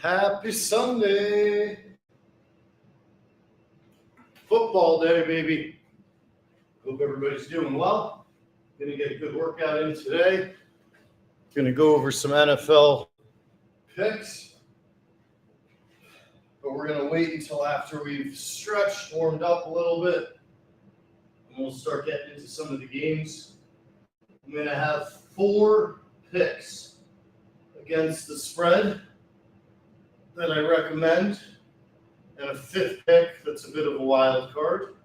Happy Sunday. Football day, baby. Hope everybody's doing well. Gonna get a good workout in today. Gonna go over some NFL picks. But we're gonna wait until after we've stretched, warmed up a little bit, and we'll start getting into some of the games. I'm gonna have 4 picks against the spread that I recommend, and a 5th pick that's a bit of a wild card.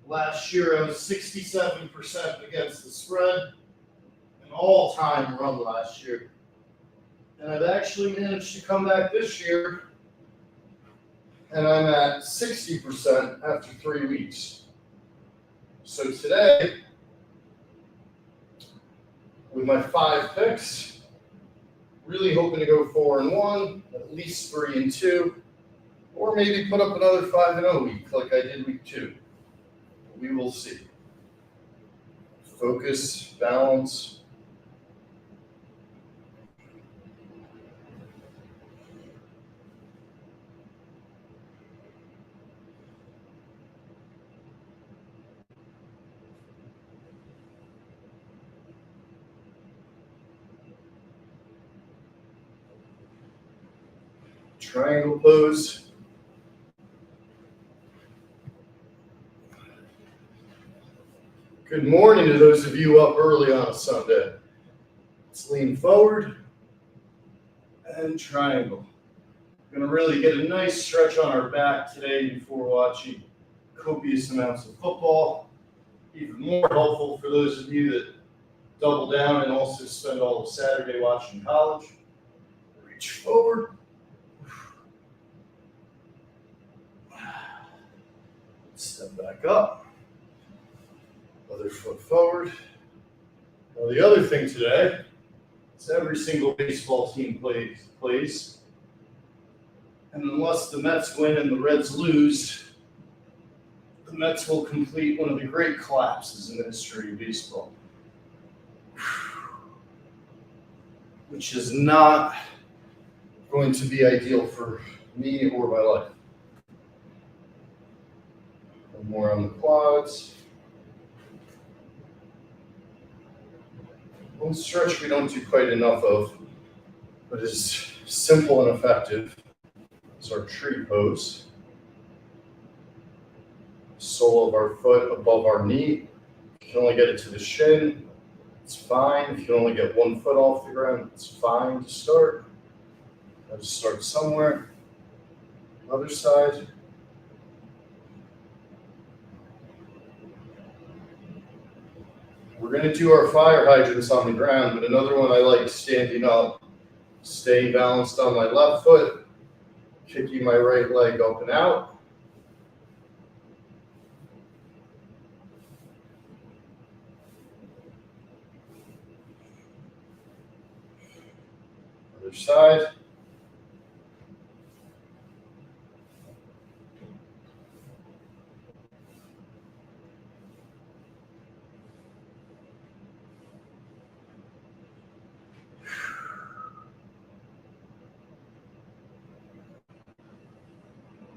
Last year I was 67% against the spread, an all-time run last year. And I've actually managed to come back this year, and I'm at 60% after 3 weeks. So today, with my 5 picks, really hoping to go 4-1, at least 3-2, or maybe put up another 5-0 week like I did week 2. We will see. Focus, balance. Triangle pose. Good morning to those of you up early on a Sunday. Let's lean forward and triangle. We're going to really get a nice stretch on our back today before watching copious amounts of football. Even more helpful for those of you that double down and also spend all of Saturday watching college. Reach forward. Step back up. Other foot forward. Now the other thing today is every single baseball team plays. And unless the Mets win and the Reds lose, the Mets will complete one of the great collapses in the history of baseball. Which is not going to be ideal for me or my life. One more on the quads. One stretch we don't do quite enough of, but is simple and effective, is our tree pose. Sole of our foot above our knee. If you can only get it to the shin, it's fine. If you only get 1 foot off the ground, it's fine to start. Got to start somewhere. Other side. We're going to do our fire hydrants on the ground, but another one I like standing up, staying balanced on my left foot, kicking my right leg up and out. Other side.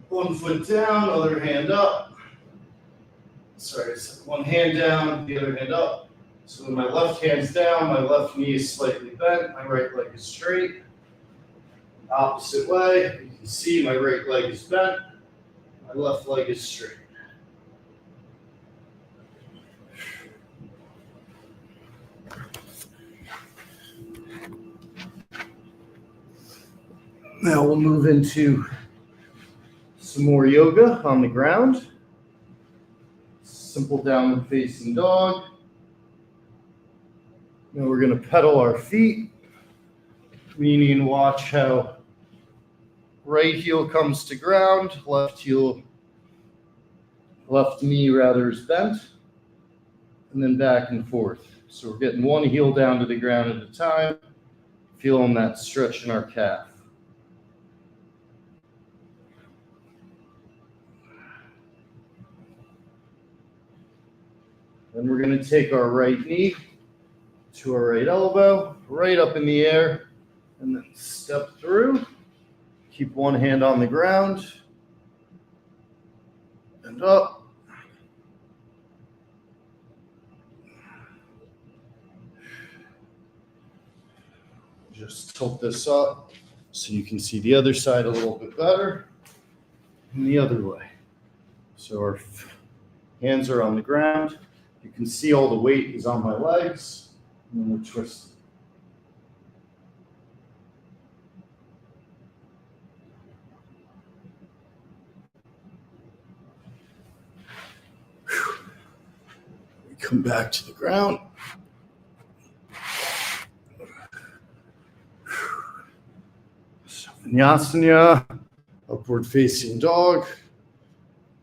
One foot down, other hand up. Sorry, one hand down, the other hand up. So when my left hand's down, my left knee is slightly bent, my right leg is straight. Opposite way, you can see my right leg is bent, my left leg is straight. Now we'll move into some more yoga on the ground. Simple downward facing dog. Now we're going to pedal our feet, meaning watch how right heel comes to ground, left knee is bent, and then back and forth. So we're getting one heel down to the ground at a time, feeling that stretch in our calf. Then we're going to take our right knee to our right elbow, right up in the air, and then step through. Keep one hand on the ground and up. Just tilt this up so you can see the other side a little bit better, and the other way. So our hands are on the ground. You can see all the weight is on my legs, and then we're twisting. We come back to the ground. Vinyasana, upward facing dog.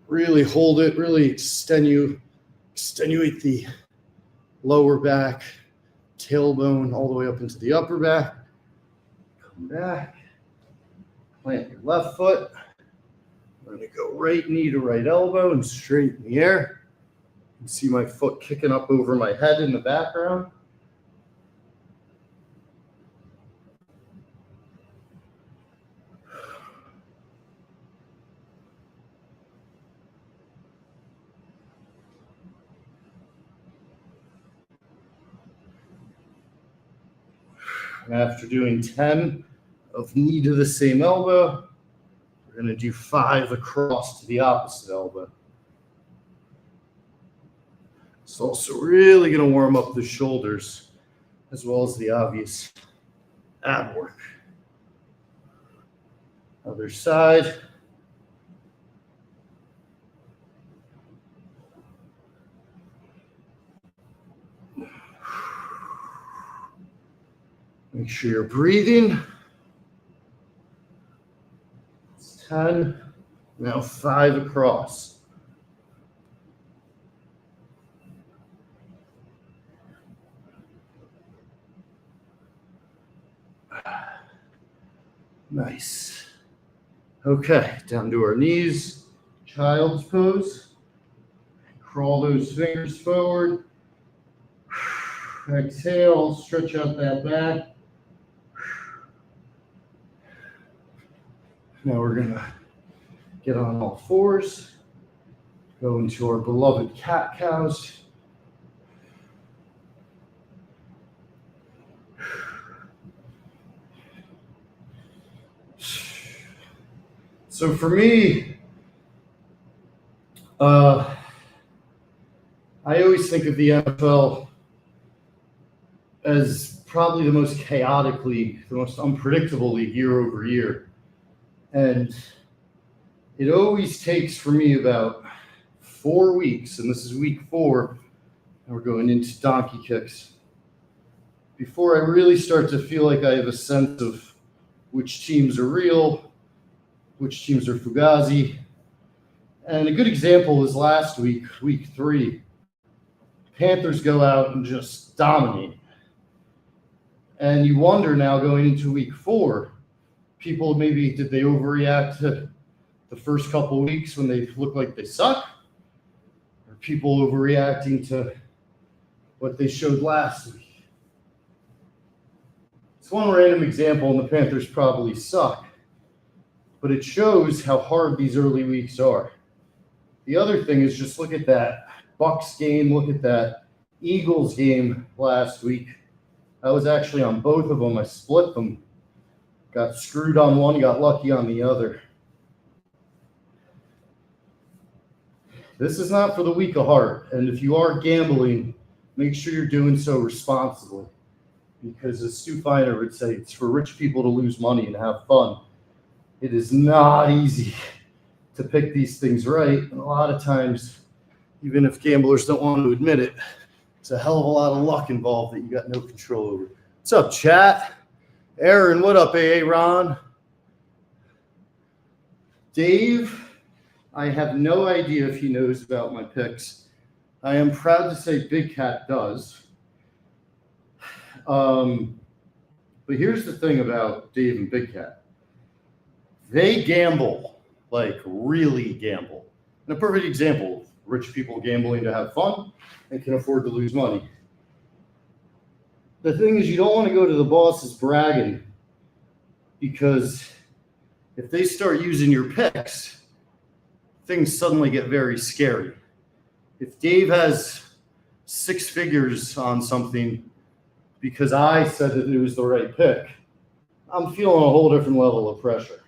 Really hold it, really extenuate the lower back, tailbone all the way up into the upper back. Come back, plant your left foot. We're going to go right knee to right elbow and straight in the air. You can see my foot kicking up over my head in the background. And after doing 10 of knee to the same elbow, we're going to do 5 across to the opposite elbow. It's also really going to warm up the shoulders as well as the obvious ab work. Other side. Make sure you're breathing. It's 10. Now 5 across. Nice. Okay, down to our knees. Child's pose. Crawl those fingers forward. Exhale, stretch out that back. Now we're going to get on all fours, go into our beloved cat cows. So for me, I always think of the NFL as probably the most chaotic league, the most unpredictable league year over year. And it always takes for me about 4 weeks, and this is week 4, and we're going into donkey kicks, before I really start to feel like I have a sense of which teams are real, which teams are fugazi. And a good example is last week, week 3. Panthers go out and just dominate. And you wonder now going into week 4, people maybe, did they overreact to the first couple of weeks when they look like they suck? Or people overreacting to what they showed last week? It's one random example, and the Panthers probably suck. But it shows how hard these early weeks are. The other thing is just look at that Bucs game, look at that Eagles game last week. I was actually on both of them. I split them. Got screwed on one, got lucky on the other. This is not for the weak of heart. And if you are gambling, make sure you're doing so responsibly. Because as Stu Feiner would say, it's for rich people to lose money and have fun. It is not easy to pick these things right. And a lot of times, even if gamblers don't want to admit it, it's a hell of a lot of luck involved that you got no control over. What's up, chat? Aaron, what up, AA Ron? Dave, I have no idea if he knows about my picks. I am proud to say Big Cat does. But here's the thing about Dave and Big Cat. They gamble, like really gamble. And a perfect example, rich people gambling to have fun and can afford to lose money. The thing is, you don't want to go to the bosses bragging because if they start using your picks, things suddenly get very scary. If Dave has 6 figures on something because I said that it was the right pick, I'm feeling a whole different level of pressure.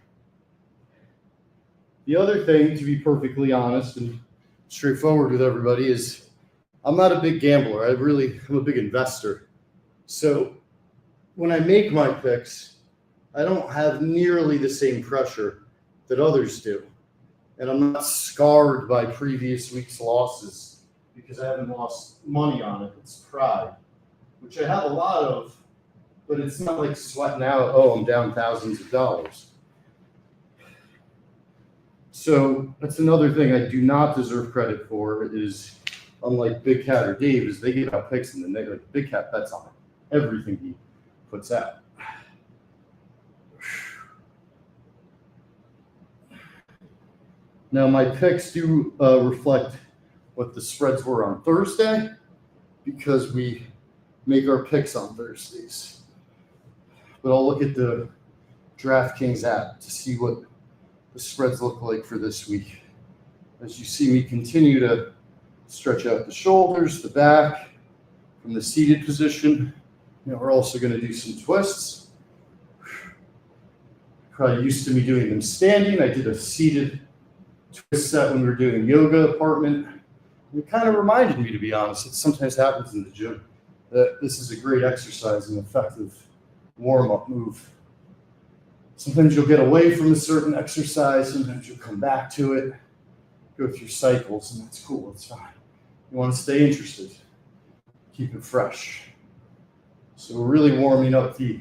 The other thing, to be perfectly honest and straightforward with everybody, is I'm not a big gambler. I'm a big investor. So when I make my picks, I don't have nearly the same pressure that others do. And I'm not scarred by previous week's losses because I haven't lost money on it. It's pride, which I have a lot of, but it's not like sweating out, oh, I'm down thousands of dollars. So that's another thing I do not deserve credit for is, unlike Big Cat or Dave, is they give out picks and then like Big Cat bets on everything he puts out. Now my picks do reflect what the spreads were on Thursday because we make our picks on Thursdays. But I'll look at the DraftKings app to see what the spreads look like for this week. As you see me continue to stretch out the shoulders, the back, from the seated position. We're also going to do some twists. Probably used to me doing them standing. I did a seated twist set when we were doing yoga apartment. It kind of reminded me, to be honest, it sometimes happens in the gym, that this is a great exercise and effective warm-up move. Sometimes you'll get away from a certain exercise, sometimes you'll come back to it, go through cycles, and that's cool, it's fine. You want to stay interested, keep it fresh. So we're really warming up the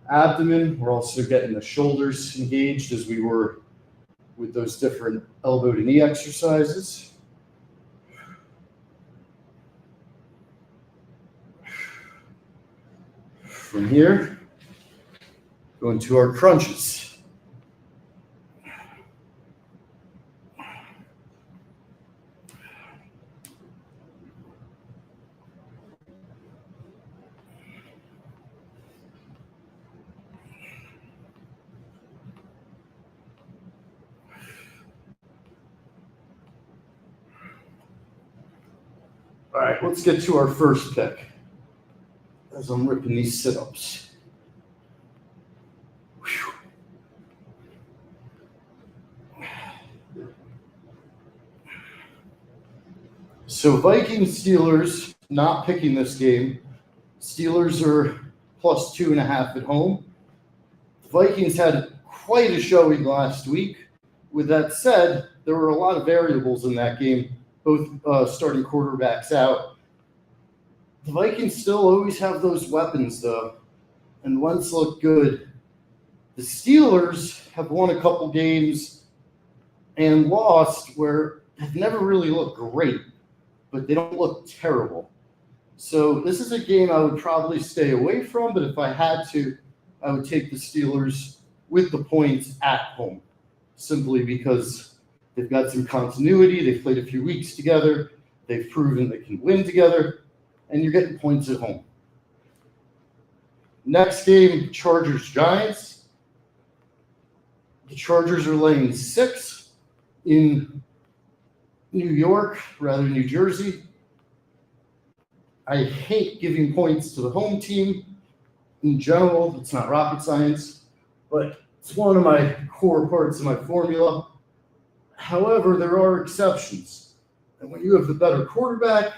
abdomen. We're also getting the shoulders engaged as we were with those different elbow to knee exercises. From here, go into our crunches. All right, let's get to our first pick as I'm ripping these sit-ups. So Vikings Steelers, not picking this game. Steelers are plus 2.5 at home. The Vikings had quite a showing last week. With that said, there were a lot of variables in that game, both starting quarterbacks out. The Vikings still always have those weapons, though, and Wentz looked good. The Steelers have won a couple games and lost where they've never really looked great, but they don't look terrible. So this is a game I would probably stay away from, but if I had to, I would take the Steelers with the points at home, simply because they've got some continuity. They've played a few weeks together. They've proven they can win together, and you're getting points at home. Next game, Chargers-Giants. The Chargers are laying 6 in New York rather than New Jersey. I hate giving points to the home team in general. It's not rocket science, but it's one of my core parts of my formula. However, there are exceptions. And when you have the better quarterback,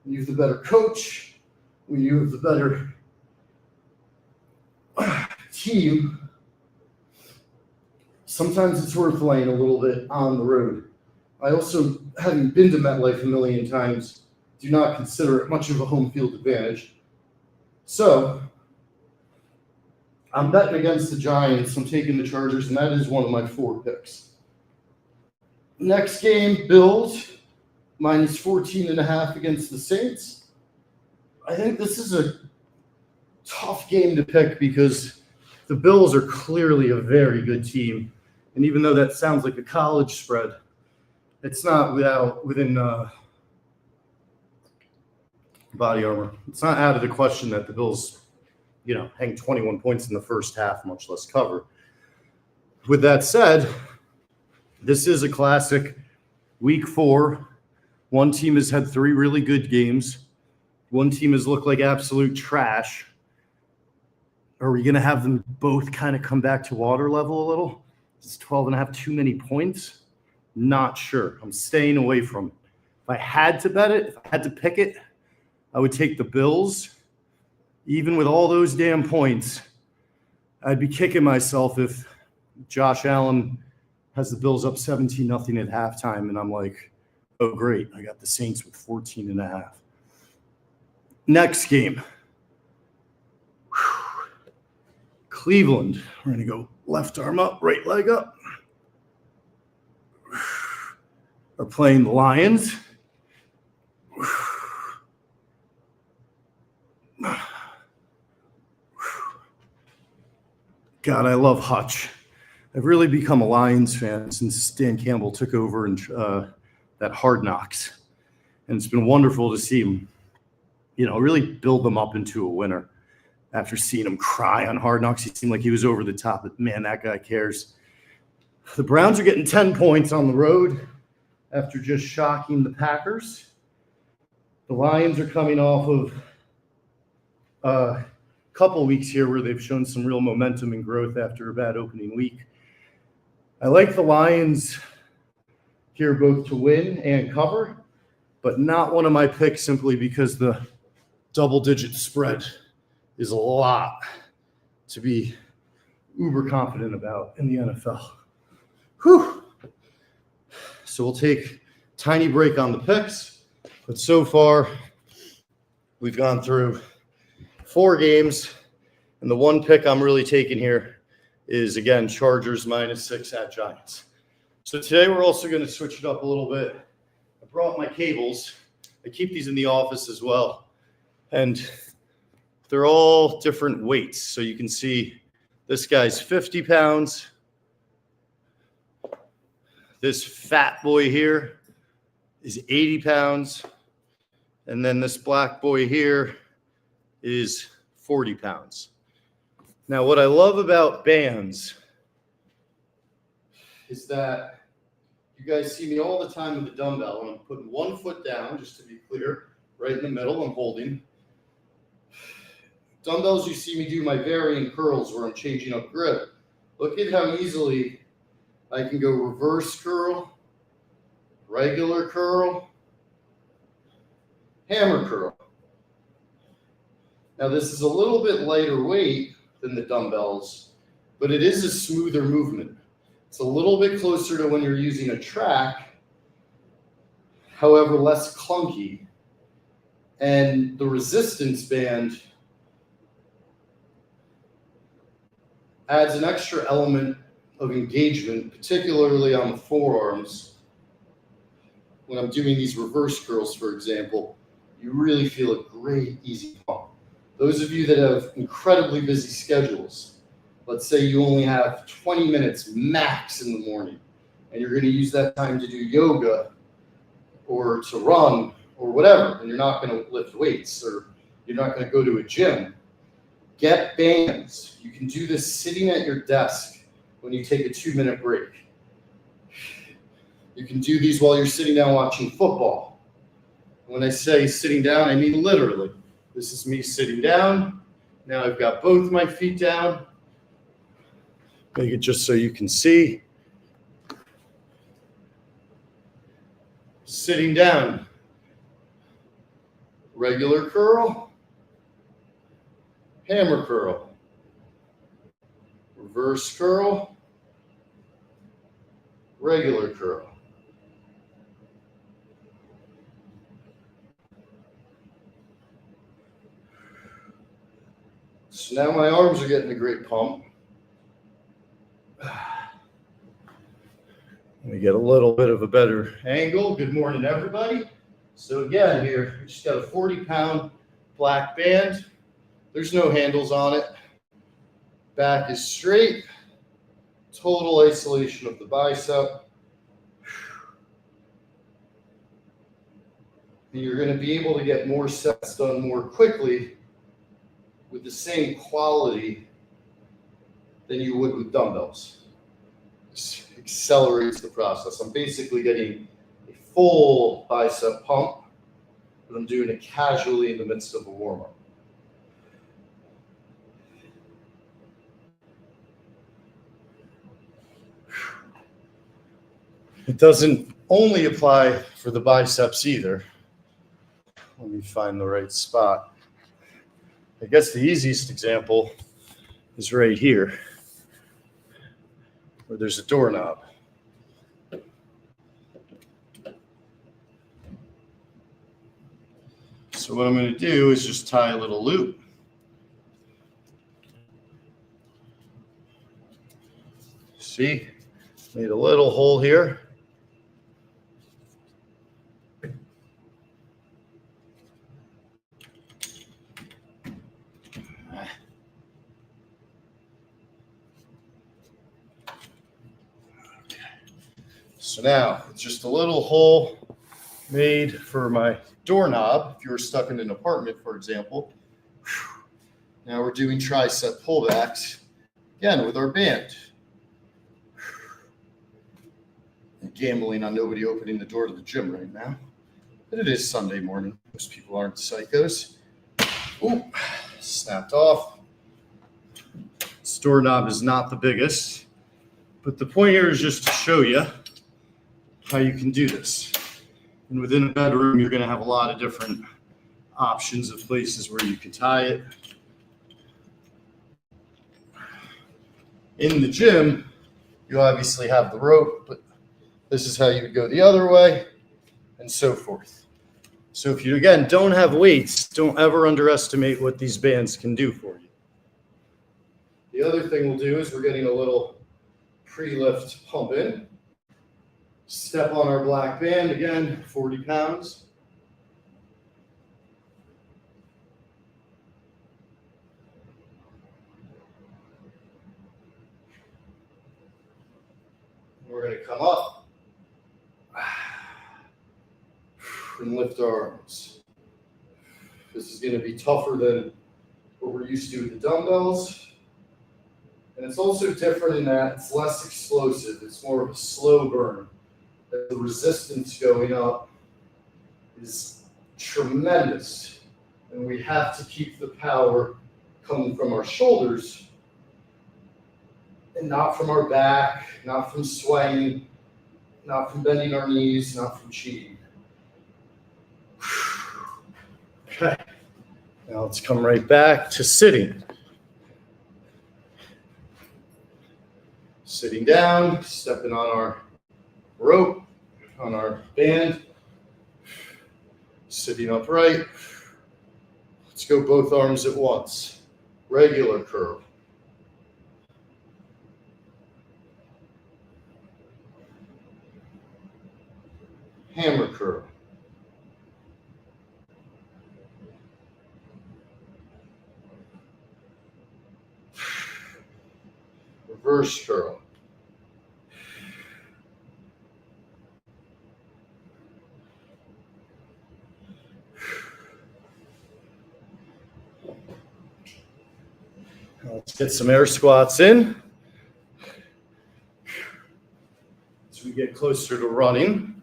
when you have the better coach, when you have the better team, sometimes it's worth laying a little bit on the road. I also, having been to MetLife a million times, do not consider it much of a home field advantage. So I'm betting against the Giants. I'm taking the Chargers, and that is one of my 4 picks. Next game, Bills, minus 14.5 against the Saints. I think this is a tough game to pick because the Bills are clearly a very good team. And even though that sounds like a college spread, it's not within body armor. It's not out of the question that the Bills hang 21 points in the first half, much less cover. With that said, this is a classic week 4. One team has had 3 really good games. One team has looked like absolute trash. Are we going to have them both kind of come back to water level a little? Is 12.5 too many points? Not sure. I'm staying away from it. If I had to bet it, if I had to pick it, I would take the Bills. Even with all those damn points, I'd be kicking myself if Josh Allen has the Bills up 17-0 at halftime, and I'm like, oh, great, I got the Saints with 14.5. Next game. Cleveland. We're going to go left arm up, right leg up. Are playing the Lions. God, I love Hutch. I've really become a Lions fan since Dan Campbell took over and that Hard Knocks. And it's been wonderful to see him, really build them up into a winner. After seeing him cry on Hard Knocks, he seemed like he was over the top. But, man, that guy cares. The Browns are getting 10 points on the road after just shocking the Packers. The Lions are coming off of a couple weeks here where they've shown some real momentum and growth after a bad opening week. I like the Lions here both to win and cover, but not one of my picks simply because the double-digit spread is a lot to be uber confident about in the NFL. Whew. So we'll take a tiny break on the picks, but so far we've gone through 4 games, and the one pick I'm really taking here is, again, Chargers -6 at Giants. So today we're also going to switch it up a little bit. I brought my cables. I keep these in the office as well, and they're all different weights. So you can see this guy's 50 pounds. This fat boy here is 80 pounds. And then this black boy here is 40 pounds. Now, what I love about bands is that you guys see me all the time with the dumbbell. And I'm putting one foot down, just to be clear, right in the middle. I'm holding. Dumbbells, you see me do my varying curls where I'm changing up grip. Look at how easily I can go reverse curl, regular curl, hammer curl. Now, this is a little bit lighter weight than the dumbbells, but it is a smoother movement. It's a little bit closer to when you're using a track, however, less clunky. And the resistance band adds an extra element of engagement, particularly on the forearms. When I'm doing these reverse curls, for example, you really feel a great, easy pump. Those of you that have incredibly busy schedules, let's say you only have 20 minutes max in the morning, and you're going to use that time to do yoga or to run or whatever, and you're not going to lift weights or you're not going to go to a gym, get bands. You can do this sitting at your desk when you take a 2-minute break. You can do these while you're sitting down watching football. When I say sitting down, I mean literally. This is me sitting down. Now I've got both my feet down. Make it just so you can see. Sitting down. Regular curl. Hammer curl. Reverse curl. Regular curl. So now my arms are getting a great pump. Let me get a little bit of a better angle. Good morning, everybody. So again, here, we just got a 40-pound black band. There's no handles on it. Back is straight. Total isolation of the bicep. And you're going to be able to get more sets done more quickly with the same quality than you would with dumbbells. This accelerates the process. I'm basically getting a full bicep pump, but I'm doing it casually in the midst of a warm-up. It doesn't only apply for the biceps either. Let me find the right spot. I guess the easiest example is right here, where there's a doorknob. So what I'm going to do is just tie a little loop. See, made a little hole here. So now it's just a little hole made for my doorknob. If you were stuck in an apartment, for example. Now we're doing tricep pullbacks, again, with our band. I'm gambling on nobody opening the door to the gym right now. But it is Sunday morning. Most people aren't psychos. Ooh, snapped off. This doorknob is not the biggest. But the point here is just to show you how you can do this. And within a bedroom, you're going to have a lot of different options of places where you can tie it. In the gym, you obviously have the rope, but this is how you would go the other way, and so forth. So if you, again, don't have weights, don't ever underestimate what these bands can do for you. The other thing we'll do is we're getting a little pre-lift pump in. Step on our black band, again, 40 pounds. We're going to come up and lift our arms. This is going to be tougher than what we're used to with the dumbbells. And it's also different in that it's less explosive. It's more of a slow burn. The resistance going up is tremendous. And we have to keep the power coming from our shoulders and not from our back, not from swaying, not from bending our knees, not from cheating. Okay. Now let's come right back to sitting. Sitting down, stepping on our rope, on our band, sitting upright. Let's go both arms at once. Regular curl. Hammer curl. Reverse curl. Let's get some air squats in. As we get closer to running.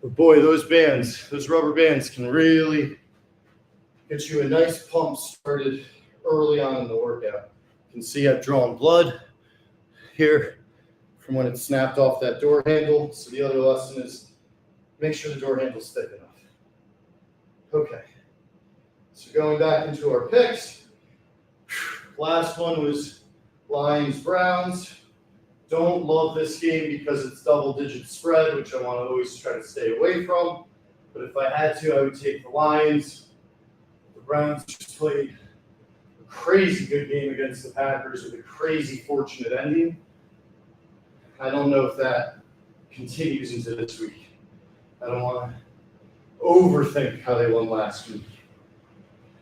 But boy, those bands, those rubber bands can really get you a nice pump started early on in the workout. You can see I've drawn blood here from when it snapped off that door handle. So the other lesson is make sure the door handle's thick enough. Okay. So going back into our picks. Last one was Lions Browns. Don't love this game because it's double-digit spread, which I want to always try to stay away from. But if I had to, I would take the Lions. The Browns just played a crazy good game against the Packers with a crazy fortunate ending. I don't know if that continues into this week. I don't want to overthink how they won last week.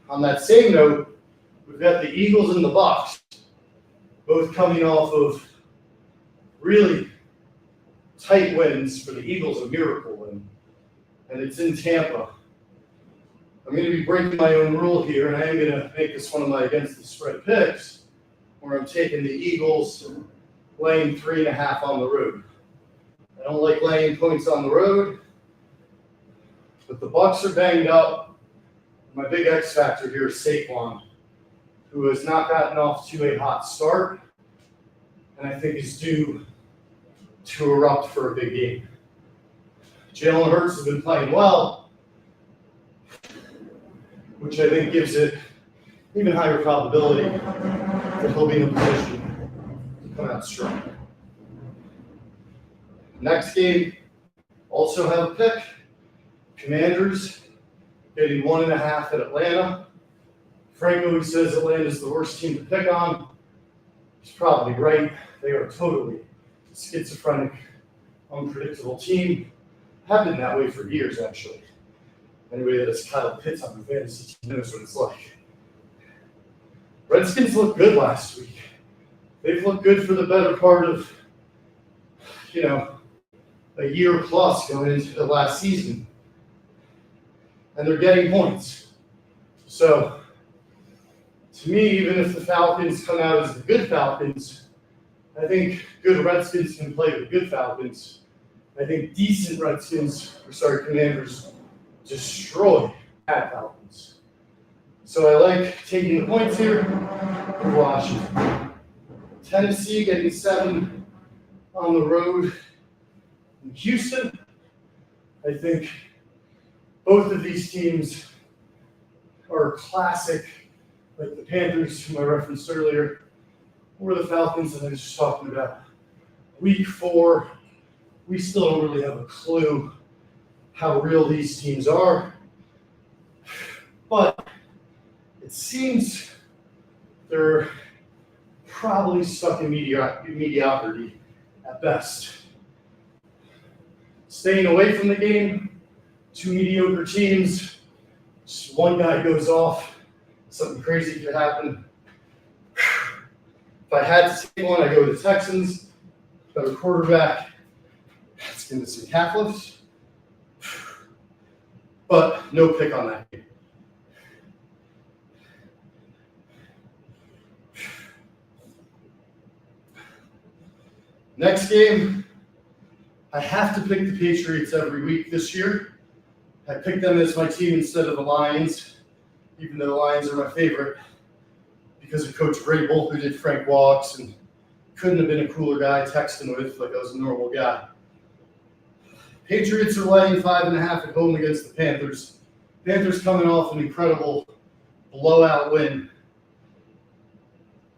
On that same note, we've got the Eagles and the Bucs, both coming off of really tight wins. For the Eagles, a miracle win, and it's in Tampa. I'm going to be breaking my own rule here, and I am going to make this one of my against the spread picks, where I'm taking the Eagles laying 3.5 on the road. I don't like laying points on the road, but the Bucs are banged up. My big X factor here is Saquon, who has not gotten off to a hot start, and I think is due to erupt for a big game. Jalen Hurts has been playing well, which I think gives it even higher probability that he'll be in a position to come out strong. Next game, also have a pick. Commanders getting 1.5 at Atlanta. Franco, who says Atlanta is the worst team to pick on, is probably right. They are totally a schizophrenic, unpredictable team. Have been that way for years, actually. Anybody that has Kyle Pitts on the fantasy team knows what it's like. Redskins looked good last week. They've looked good for the better part of, a year plus going into the last season. And they're getting points. So, to me, even if the Falcons come out as the good Falcons, I think good Redskins can play with good Falcons. I think decent Commanders destroy bad Falcons. So I like taking the points here for Washington. Tennessee getting 7 on the road in Houston. I think both of these teams are classic, like the Panthers, whom I referenced earlier, or the Falcons that I was just talking about. Week 4, we still don't really have a clue how real these teams are, but it seems they're probably stuck in mediocrity at best. Staying away from the game, 2 mediocre teams, just one guy goes off, something crazy could happen. If I had to take one, I go with the Texans. Better quarterback. Let's get into some calf lifts. But no pick on that game. Next game, I have to pick the Patriots every week this year. I picked them as my team instead of the Lions, even though the Lions are my favorite, because of Coach Vrabel, who did Frank Walks and couldn't have been a cooler guy texting with like I was a normal guy. Patriots are laying 5.5 at home against the Panthers. Panthers coming off an incredible blowout win.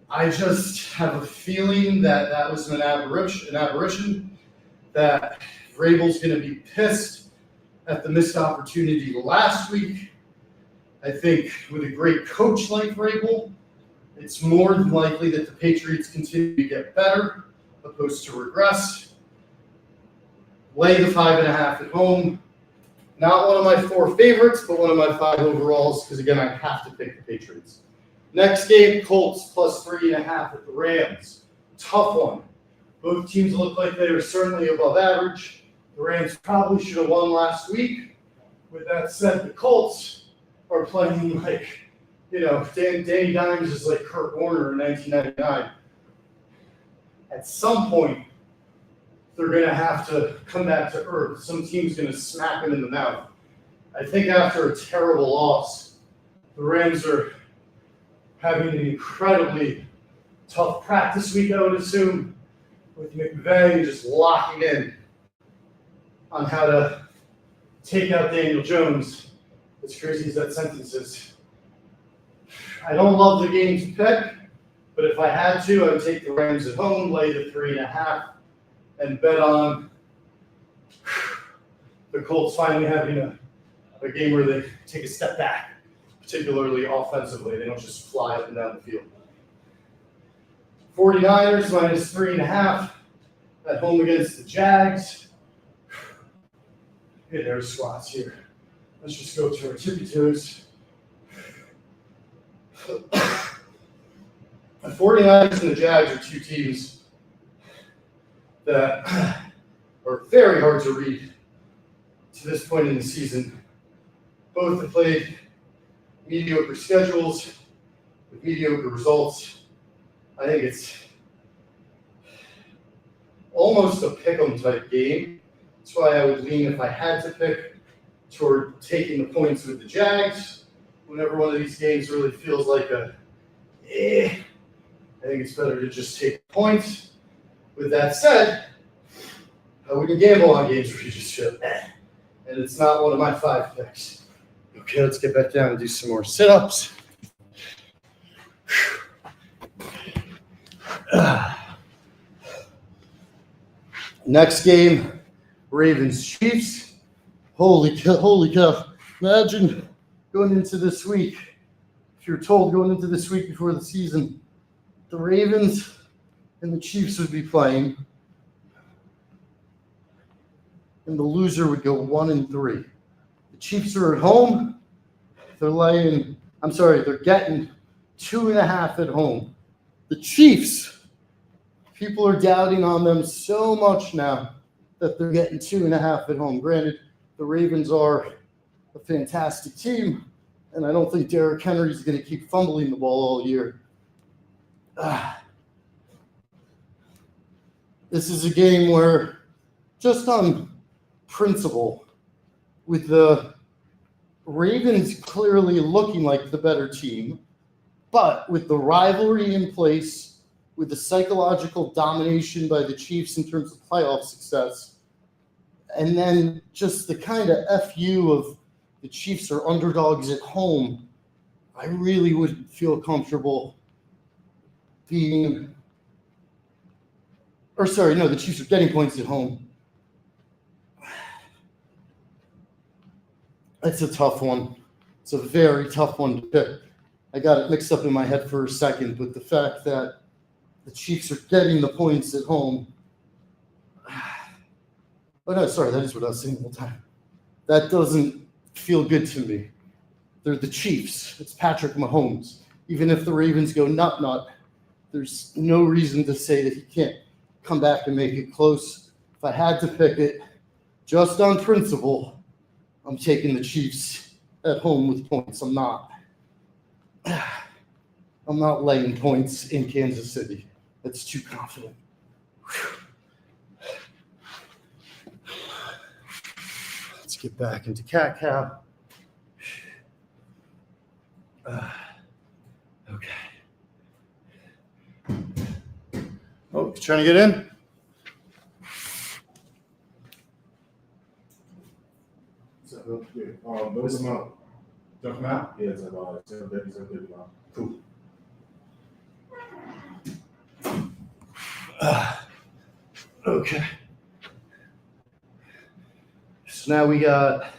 I just have a feeling that was an aberration, that Vrabel's going to be pissed at the missed opportunity last week. I think with a great coach like Vrabel, it's more than likely that the Patriots continue to get better, opposed to regress. Lay the 5.5 at home. Not one of my 4 favorites, but one of my 5 overalls, because again, I have to pick the Patriots. Next game, Colts plus 3.5 at the Rams. Tough one. Both teams look like they are certainly above average. The Rams probably should have won last week. With that said, the Colts are playing like, Danny Dimes is like Kurt Warner in 1999. At some point, they're going to have to come back to earth. Some team's going to smack them in the mouth. I think after a terrible loss, the Rams are having an incredibly tough practice week, I would assume, with McVay just locking in on how to take out Daniel Jones. As crazy as that sentence is. I don't love the game to pick, but if I had to, I would take the Rams at home, lay the 3.5, and bet on the Colts finally having a game where they take a step back, particularly offensively. They don't just fly up and down the field. 49ers minus 3.5 at home against the Jags. Hit air squats here. Let's just go to our tippy toes. The 49ers and the Jags are 2 teams that are very hard to read to this point in the season. Both have played mediocre schedules with mediocre results. I think it's almost a pick'em type game. That's why I would lean, if I had to pick, toward taking the points with the Jags. Whenever one of these games really feels like I think it's better to just take points. With that said, I wouldn't gamble on games where you just feel and it's not one of my 5 picks. Okay, let's get back down and do some more sit-ups. Next game, Ravens-Chiefs. Holy cow. Imagine going into this week, if you're told going into this week before the season, the Ravens and the Chiefs would be playing, and the loser would go 1-3. The Chiefs are at home. They're getting 2.5 at home. The Chiefs, people are doubting on them so much now that they're getting 2.5 at home. Granted, the Ravens are a fantastic team, and I don't think Derrick Henry is going to keep fumbling the ball all year. This is a game where, just on principle, with the Ravens clearly looking like the better team, but with the rivalry in place, with the psychological domination by the Chiefs in terms of playoff success, and then just the kind of FU of the Chiefs are underdogs at home, I really would feel comfortable the Chiefs are getting points at home. It's a tough one. It's a very tough one to pick. I got it mixed up in my head for a second, but the fact that the Chiefs are getting the points at home. Oh, no, sorry, that is what I was saying the whole time. That doesn't feel good to me. They're the Chiefs. It's Patrick Mahomes. Even if the Ravens go nut, there's no reason to say that he can't come back and make it close. If I had to pick it, just on principle, I'm taking the Chiefs at home with points. I'm not laying points in Kansas City. That's too confident. Let's get back into cat-cow. Okay. Oh, you trying to get in? Those come out. Don't come out? Yeah, it's about 7:30 now. Cool. Okay. So now we got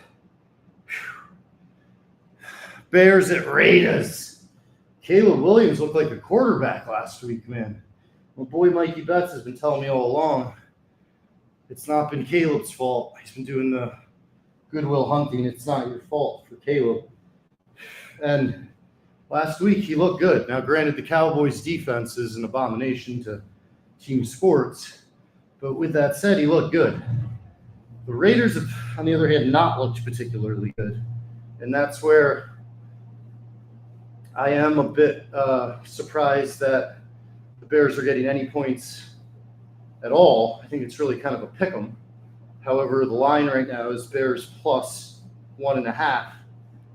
Bears at Raiders. Caleb Williams looked like a quarterback last week, man. My boy Mikey Betts has been telling me all along it's not been Caleb's fault. He's been doing the Goodwill Hunting. It's not your fault for Caleb. And last week he looked good. Now, granted, the Cowboys' defense is an abomination to team sports, but with that said, he looked good. The Raiders have, on the other hand, not looked particularly good, and that's where I am a bit surprised that the Bears are getting any points at all. I think it's really kind of a pick 'em. However, the line right now is Bears plus 1.5.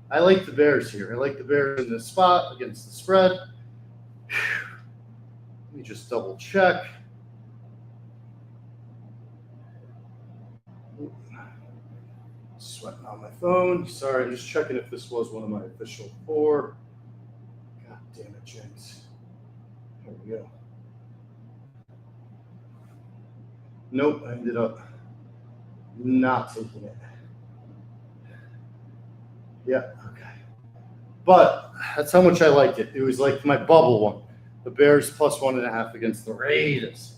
I like the Bears here. I like the Bears in this spot against the spread. Let me just double check. Sweating on my phone. Sorry, I'm just checking if this was one of my official 4. God damn it, Jinx. Here we go. Nope, I ended up not taking it. Yeah, okay. But that's how much I liked it. It was like my bubble one. The Bears plus 1.5 against the Raiders.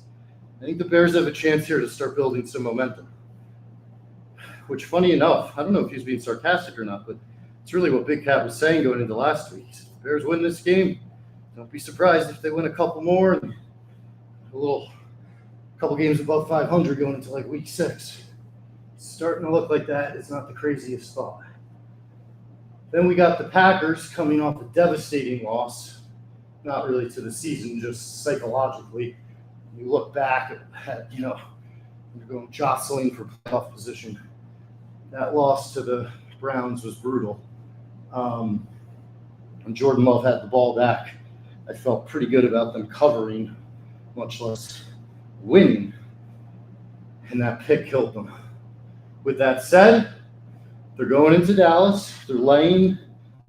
I think the Bears have a chance here to start building some momentum. Which, funny enough, I don't know if he's being sarcastic or not, but it's really what Big Cat was saying going into last week. He said, the Bears win this game. Don't be surprised if they win a couple more and couple games above 500 going into like week 6. It's starting to look like that. It's not the craziest thought. Then we got the Packers coming off a devastating loss, not really to the season, just psychologically. You look back at you're going jostling for playoff position. That loss to the Browns was brutal. When Jordan Love had the ball back, I felt pretty good about them covering, much less winning, and that pick killed them. With that said, they're going into Dallas. They're laying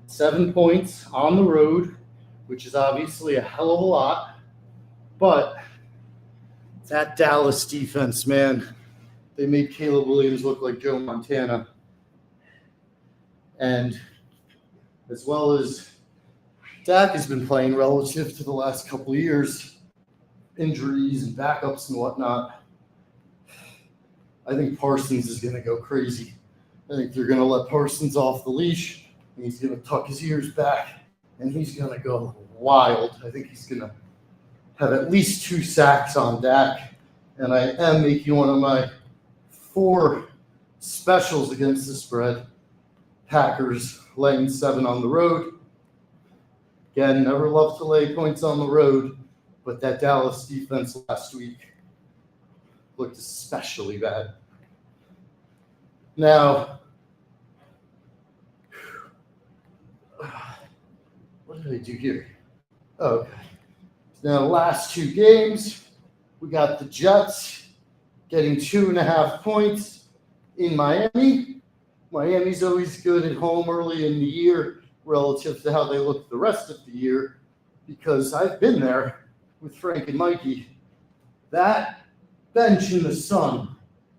7 points on the road, which is obviously a hell of a lot. But that Dallas defense, man, they made Caleb Williams look like Joe Montana. And as well as Dak has been playing relative to the last couple of years, injuries and backups and whatnot, I think Parsons is going to go crazy. I think they're going to let Parsons off the leash, and he's going to tuck his ears back, and he's going to go wild. I think he's going to have at least 2 sacks on Dak, and I am making one of my 4 specials against the spread. Packers laying 7 on the road. Again, never love to lay points on the road, but that Dallas defense last week looked especially bad. Now, what did I do here? Okay. Now, last 2 games, we got the Jets getting 2.5 points in Miami. Miami's always good at home early in the year relative to how they look the rest of the year, because I've been there with Frank and Mikey. That bench in the sun,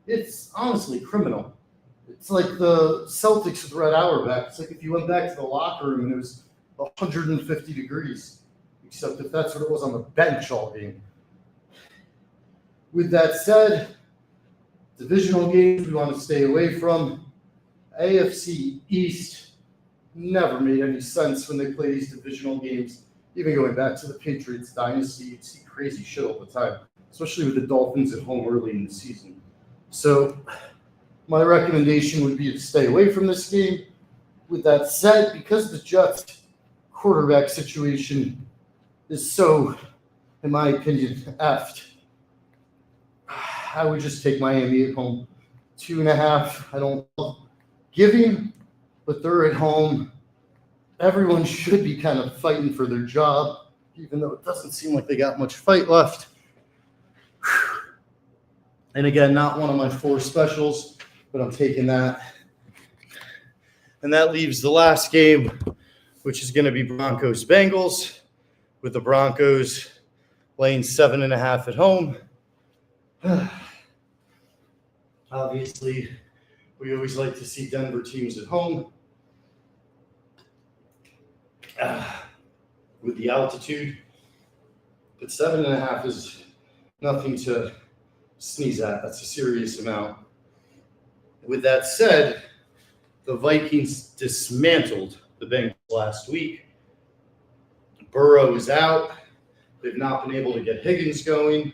it's honestly criminal. It's like the Celtics with Red Auerbach. It's like if you went back to the locker room and it was 150 degrees, except if that's what it was on the bench all game. With that said, divisional games we want to stay away from. AFC East never made any sense when they play these divisional games. Even going back to the Patriots dynasty, you'd see crazy shit all the time, especially with the Dolphins at home early in the season. So my recommendation would be to stay away from this game. With that said, because the Jets quarterback situation is so, in my opinion, effed, I would just take Miami at home. 2.5. I don't love giving, but they're at home. Everyone should be kind of fighting for their job, even though it doesn't seem like they got much fight left. And again, not one of my 4 specials, but I'm taking that. And that leaves the last game, which is going to be Broncos-Bengals, with the Broncos laying 7.5 at home. Obviously, we always like to see Denver teams at home. With the altitude, but 7.5 is nothing to sneeze at. That's a serious amount. With that said, the Vikings dismantled the Bengals last week. Burrow is out. They've not been able to get Higgins going.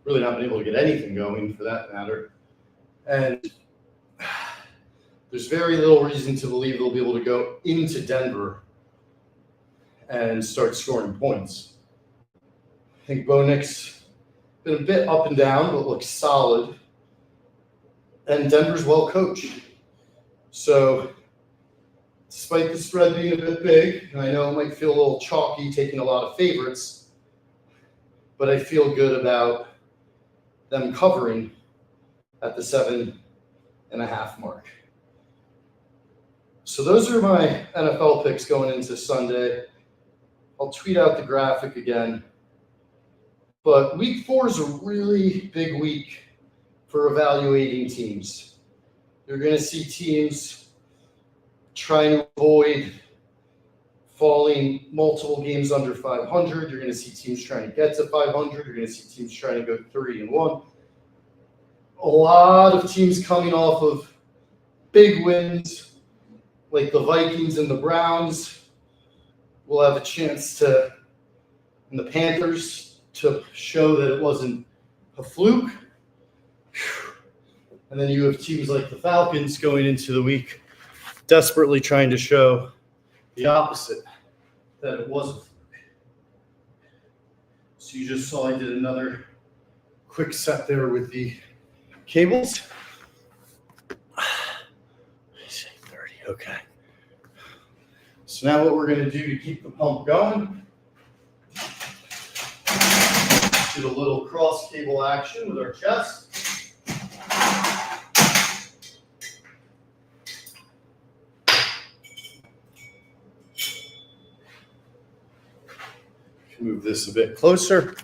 Really not been able to get anything going, for that matter. And there's very little reason to believe they'll be able to go into Denver and start scoring points. I think Bo Nix been a bit up and down, but looks solid. And Denver's well coached. So despite the spread being a bit big, and I know it might feel a little chalky taking a lot of favorites, but I feel good about them covering at the 7.5 mark. So those are my NFL picks going into Sunday. I'll tweet out the graphic again. But week 4 is a really big week for evaluating teams. You're going to see teams trying to avoid falling multiple games under 500. You're going to see teams trying to get to 500. You're going to see teams trying to go 3-1. A lot of teams coming off of big wins, like the Vikings and the Browns, will have a chance to, and the Panthers, to show that it wasn't a fluke. And then you have teams like the Falcons going into the week desperately trying to show the opposite, that it wasn't. So you just saw I did another quick set there with the cables. 30, okay. So now what we're going to do to keep the pump going, do a little cross cable action with our chest. Move this a bit closer.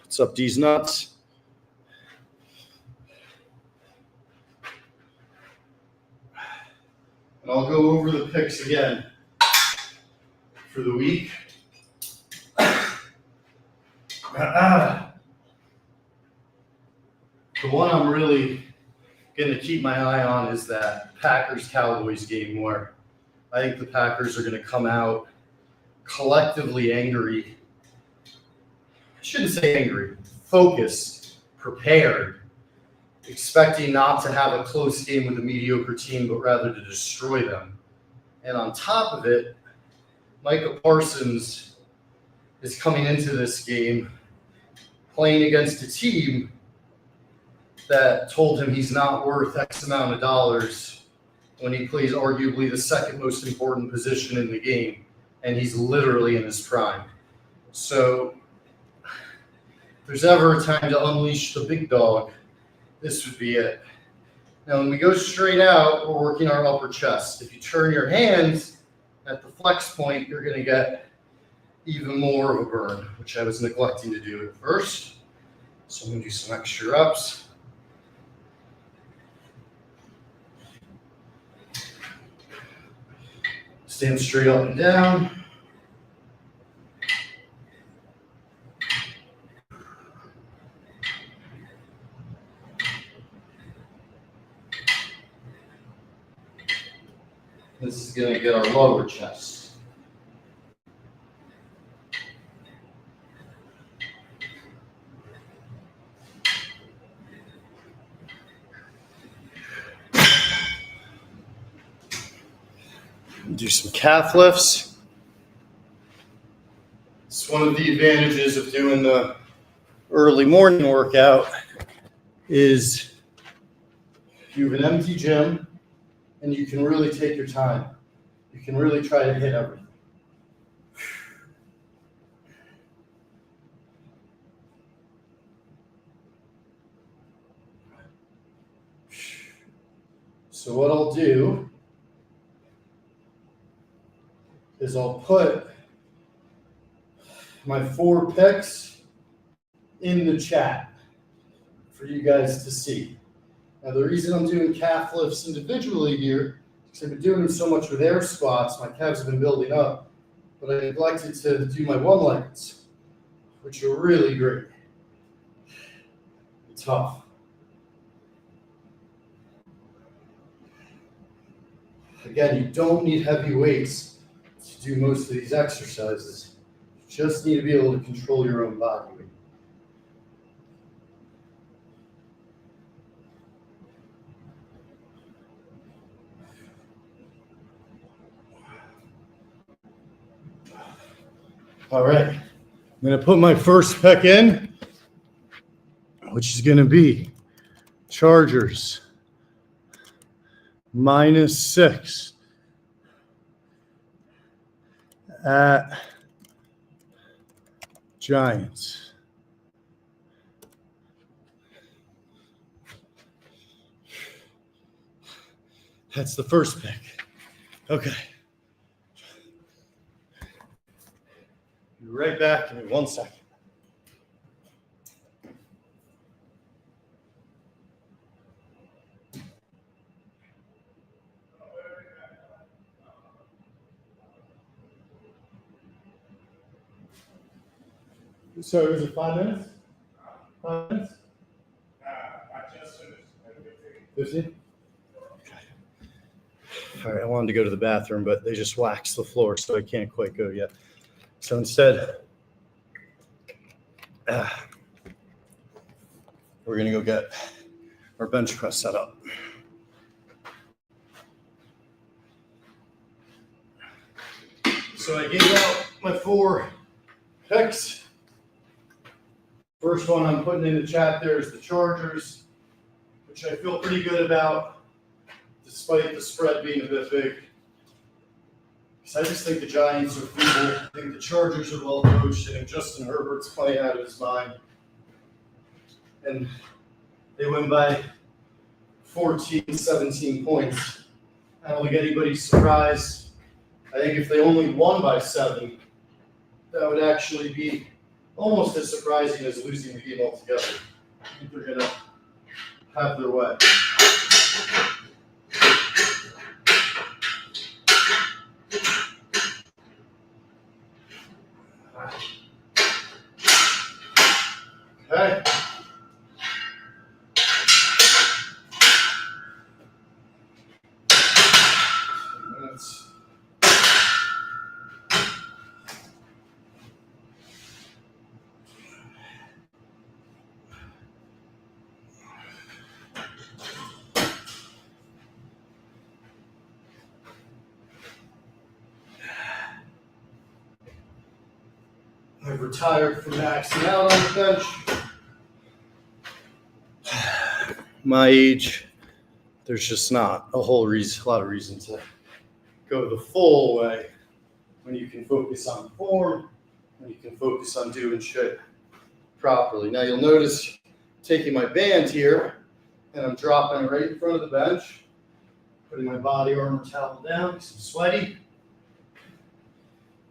What's up, these nuts? And I'll go over the picks again for the week. The one I'm really going to keep my eye on is that Packers-Cowboys game, where I think the Packers are going to come out collectively angry. I shouldn't say angry, focused, prepared, expecting not to have a close game with a mediocre team, but rather to destroy them. And on top of it, Micah Parsons is coming into this game playing against a team that told him he's not worth X amount of dollars when he plays arguably the second most important position in the game, and he's literally in his prime. So if there's ever a time to unleash the big dog, this would be it. Now, when we go straight out, we're working our upper chest. If you turn your hands at the flex point, you're going to get even more of a burn, which I was neglecting to do at first. So I'm going to do some extra reps. Stand straight up and down. This is going to get our lower chest. Do some calf lifts. It's one of the advantages of doing the early morning workout is you have an empty gym and you can really take your time. You can really try to hit everything. So what I'll do is I'll put my 4 picks in the chat for you guys to see. Now, the reason I'm doing calf lifts individually here is I've been doing them so much with air squats, my calves have been building up, but I neglected to do my one-leggeds, which are really great. Tough. Again, you don't need heavy weights to do most of these exercises. You just need to be able to control your own body weight. All right, I'm going to put my first pick in, which is going to be Chargers -6 at Giants. That's the first pick. Okay. Be right back in 1 second. So is it 5 minutes? 5 minutes? I just finished. 15? Okay. All right, I wanted to go to the bathroom, but they just waxed the floor, so I can't quite go yet. So instead, we're going to go get our bench press setup. So I gave out my 4 picks. First one I'm putting in the chat there is the Chargers, which I feel pretty good about, despite the spread being a bit big. Because I just think the Giants are feeble. I think the Chargers are well coached. I think Justin Herbert's playing out of his mind. And they win by 14, 17 points. I don't think anybody's surprised. I think if they only won by 7, that would actually be almost as surprising as losing the game altogether. I think they're going to have their way. Okay. I've retired from maxing out on the bench. My age, there's just not a lot of reason to go the full way when you can focus on form, when you can focus on doing shit properly. Now you'll notice taking my band here and I'm dropping it right in front of the bench, putting my body armor towel down because I'm sweaty.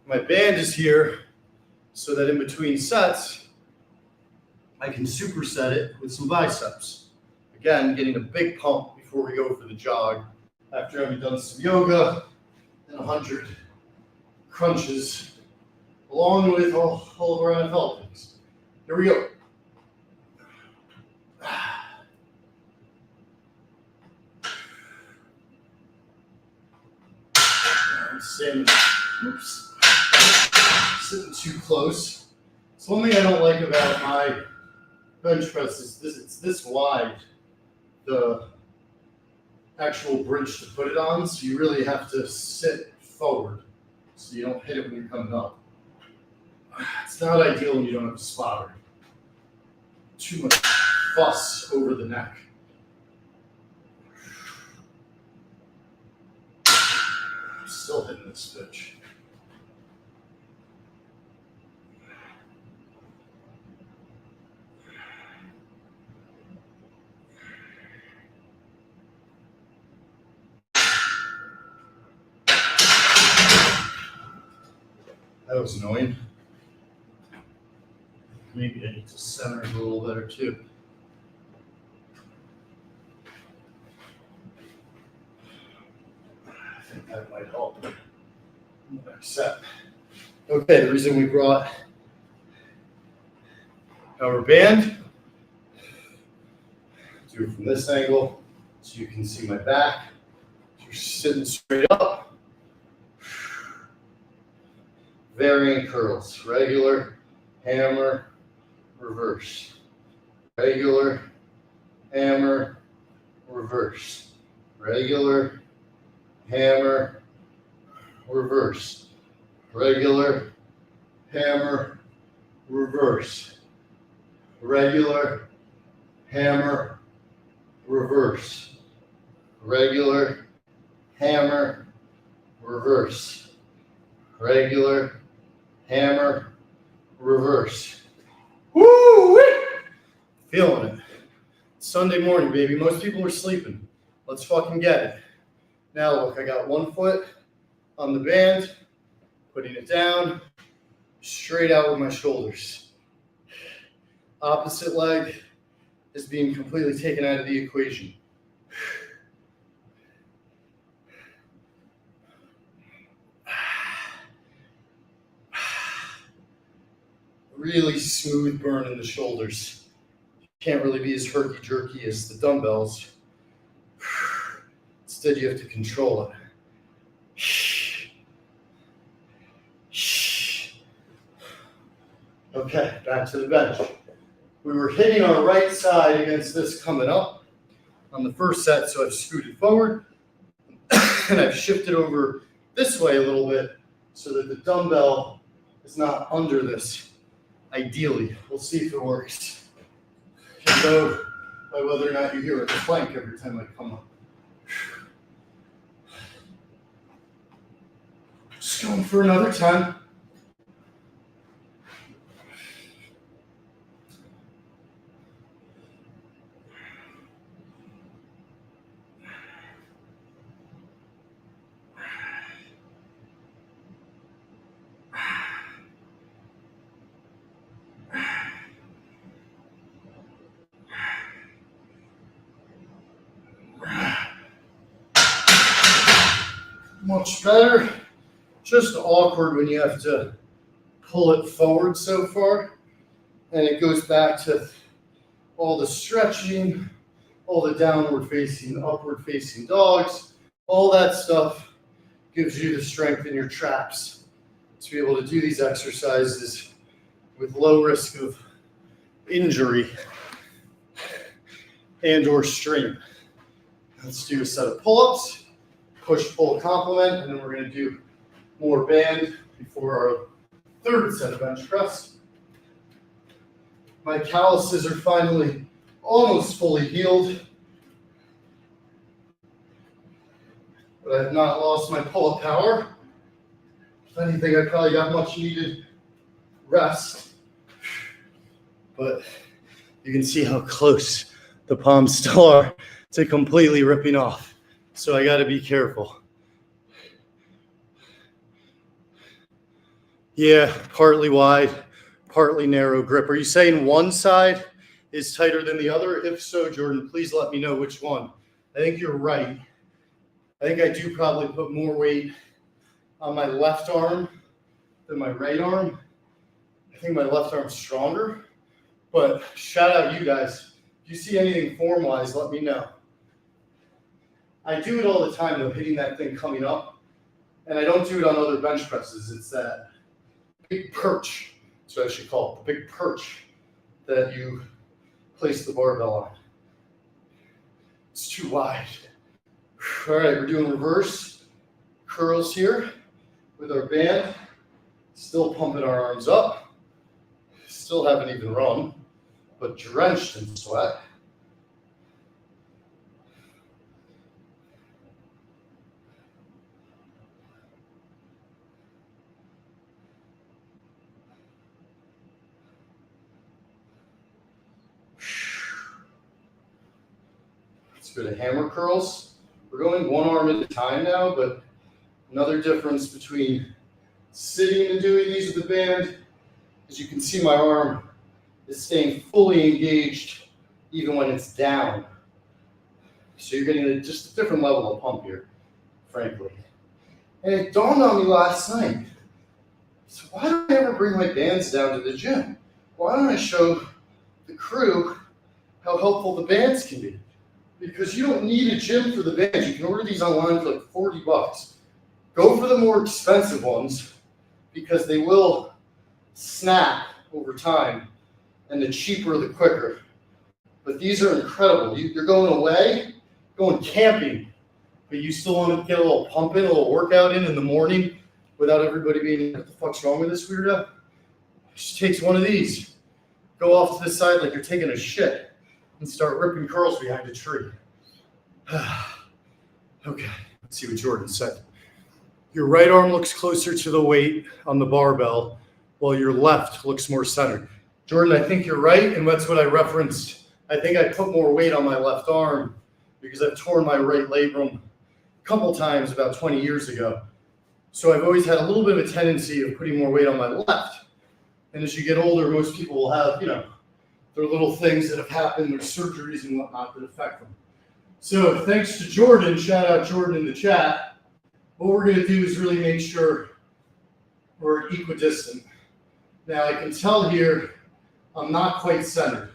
My band is here so that in between sets, I can superset it with some biceps. Again, getting a big pump before we go for the jog after having done some yoga and 100 crunches, along with all of our NFL things. Here we go. I'm sitting too close. So one thing I don't like about my bench press is it's this wide, the actual bridge to put it on, so you really have to sit forward so you don't hit it when you're coming up. It's not ideal when you don't have a spotter. Too much fuss over the neck. I'm still hitting this bitch. That was annoying. Maybe I need to center it a little better too. I think that might help. Next set. Okay, the reason we brought our band, do it from this angle so you can see my back. You're sitting straight up. Varying curls, regular, hammer, reverse. Regular, hammer, reverse. Regular, hammer, reverse. Regular, hammer, reverse. Regular, hammer, reverse. Regular, hammer, reverse. Regular, hammer, reverse. Woo! Feeling it. Sunday morning, baby. Most people are sleeping. Let's fucking get it. Now look, I got one foot on the band, putting it down, straight out with my shoulders. Opposite leg is being completely taken out of the equation. Really smooth burn in the shoulders. Can't really be as herky-jerky as the dumbbells. Instead, you have to control it. Okay, back to the bench. We were hitting our right side against this coming up. on the first set, so I've scooted forward and I've shifted over this way a little bit so that the dumbbell is not under this. Ideally, we'll see if it works. You can know by whether or not you hear a clank every time I come up. Just going for another 10. Much better. Just awkward when you have to pull it forward so far. And it goes back to all the stretching, all the downward facing, upward facing dogs, all that stuff gives you the strength in your traps to be able to do these exercises with low risk of injury and or strain. Let's do a set of pull-ups, push-pull complement, and then we're going to do more band before our third set of bench press. My calluses are finally almost fully healed, but I have not lost my pull-up power. If anything, I probably got much needed rest, but you can see how close the palms still are to completely ripping off. So I got to be careful. Yeah, partly wide, partly narrow grip. Are you saying one side is tighter than the other? If so, Jordan, please let me know which one. I think you're right. I think I do probably put more weight on my left arm than my right arm. I think my left arm's stronger, but shout out you guys. If you see anything form-wise, let me know. I do it all the time though, hitting that thing coming up, and I don't do it on other bench presses. It's that big perch, that's what I should call it, the big perch that you place the barbell on. It's too wide. All right, we're doing reverse curls here with our band. Still pumping our arms up. Still haven't even run, but drenched in sweat. Let's go to hammer curls. We're going one arm at a time now, but another difference between sitting and doing these with the band, as you can see my arm is staying fully engaged even when it's down. So you're getting just a different level of pump here, frankly. And it dawned on me last night, so why don't I ever bring my bands down to the gym? Why don't I show the crew how helpful the bands can be? Because you don't need a gym for the bands. You can order these online for like $40. Go for the more expensive ones because they will snap over time, and the cheaper, the quicker. But these are incredible. You're going away, going camping, but you still want to get a little pump in, a little workout in the morning without everybody being, what the fuck's wrong with this weirdo? Just takes one of these. Go off to the side like you're taking a shit and start ripping curls behind a tree. Okay, let's see what Jordan said. Your right arm looks closer to the weight on the barbell, while your left looks more centered. Jordan, I think you're right, and that's what I referenced. I think I put more weight on my left arm because I've torn my right labrum a couple times about 20 years ago. So I've always had a little bit of a tendency of putting more weight on my left. And as you get older, most people will have, their little things that have happened, their surgeries and whatnot that affect them. So thanks to Jordan, shout out Jordan in the chat. What we're going to do is really make sure we're equidistant. Now I can tell here I'm not quite centered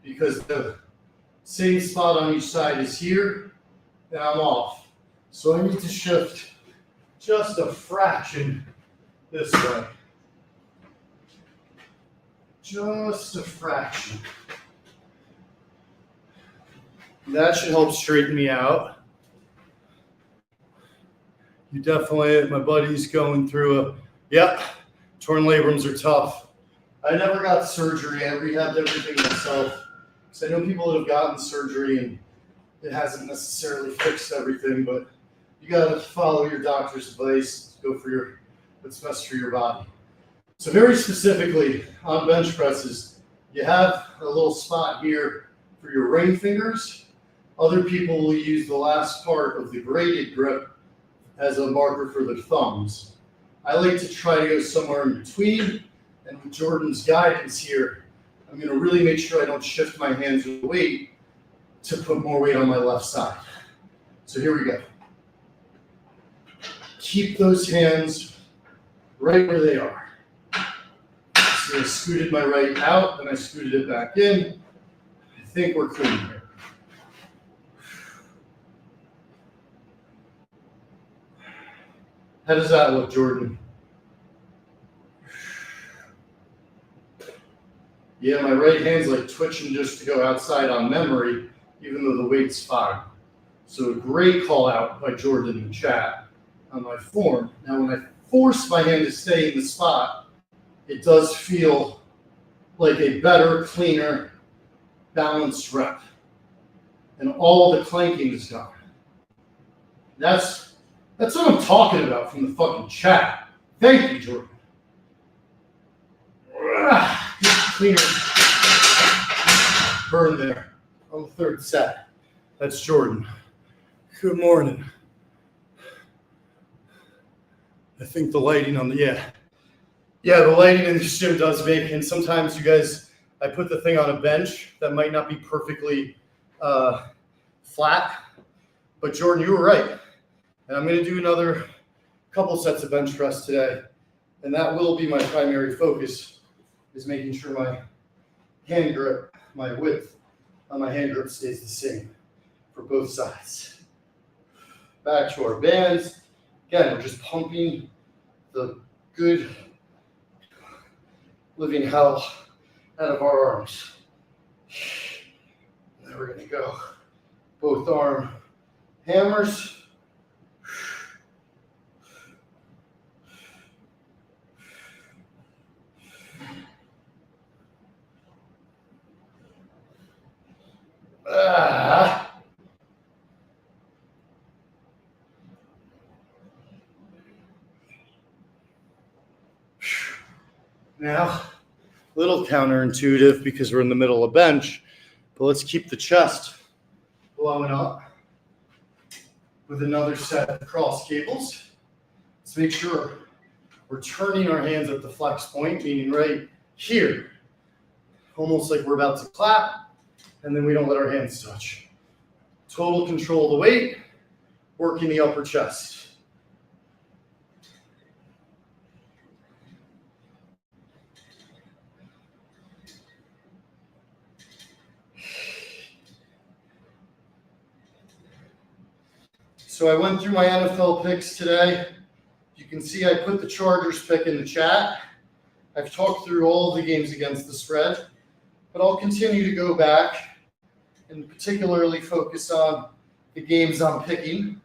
because the same spot on each side is here and I'm off. So I need to shift just a fraction this way. Just a fraction. That should help straighten me out. You definitely, my buddy's going through torn labrums are tough. I never got surgery. I rehabbed everything myself. So I know people that have gotten surgery and it hasn't necessarily fixed everything, but you got to follow your doctor's advice, go for what's best for your body. So very specifically on bench presses, you have a little spot here for your ring fingers. Other people will use the last part of the graded grip as a marker for their thumbs. I like to try to go somewhere in between, and with Jordan's guidance here, I'm going to really make sure I don't shift my hands with the weight to put more weight on my left side. So here we go. Keep those hands right where they are. So I scooted my right out, then I scooted it back in. I think we're clean here. How does that look, Jordan? Yeah, my right hand's like twitching just to go outside on memory, even though the weight's fine. So a great call out by Jordan in the chat on my form. Now, when I force my hand to stay in the spot, it does feel like a better, cleaner, balanced rep. And all the clanking is gone. That's what I'm talking about from the fucking chat. Thank you, Jordan. Cleaner burn there on the third set. That's Jordan. Good morning. I think the lighting on the the lighting in this gym does make, and sometimes you guys, I put the thing on a bench that might not be perfectly flat, but Jordan, you were right. And I'm going to do another couple sets of bench press today, and that will be my primary focus, is making sure my hand grip, my width on my hand grip stays the same for both sides. Back to our bands. Again, we're just pumping the good living hell out of our arms. Now we're going to go both arm hammers. Now, a little counterintuitive because we're in the middle of bench, but let's keep the chest blowing up with another set of cross cables. Let's make sure we're turning our hands at the flex point, meaning right here, almost like we're about to clap, and then we don't let our hands touch. Total control of the weight, working the upper chest. So I went through my NFL picks today. You can see I put the Chargers pick in the chat. I've talked through all of the games against the spread, but I'll continue to go back and particularly focus on the games I'm picking.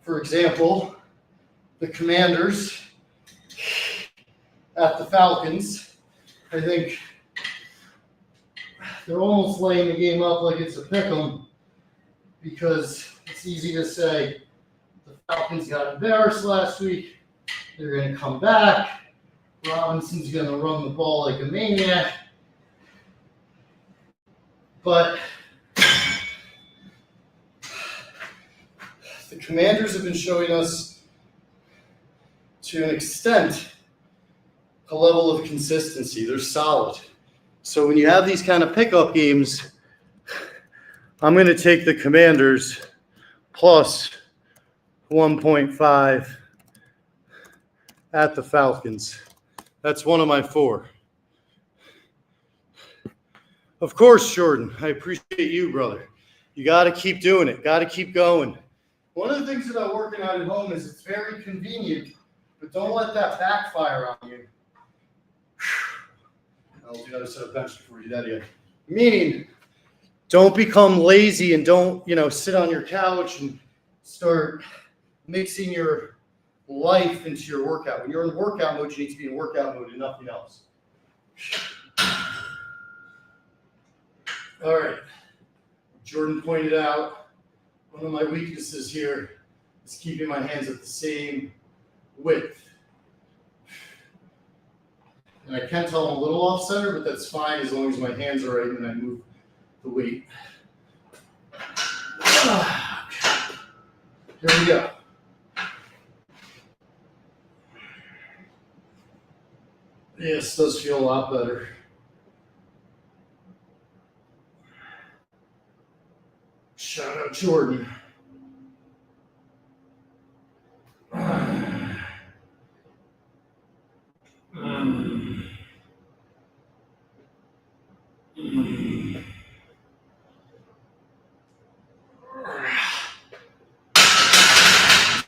For example, the Commanders at the Falcons. I think they're almost laying the game up like it's a pick 'em, because it's easy to say the Falcons got embarrassed last week. They're going to come back. Robinson's going to run the ball like a maniac. But the Commanders have been showing us, to an extent, a level of consistency. They're solid. So when you have these kind of pickup games, I'm going to take the Commanders plus 1.5 at the Falcons. That's one of my 4. Of course, Jordan, I appreciate you, brother. You got to keep doing it. Got to keep going. One of the things about working out at home is it's very convenient, but don't let that backfire on you. I'll do another set of bench before we do that again. Meaning, Don't become lazy and don't, sit on your couch and start mixing your life into your workout. When you're in workout mode, you need to be in workout mode and nothing else. All right. Jordan pointed out one of my weaknesses here is keeping my hands at the same width. And I can tell I'm a little off center, but that's fine as long as my hands are right and I move the weight. Here we go. Yes, does feel a lot better. Shout out Jordan.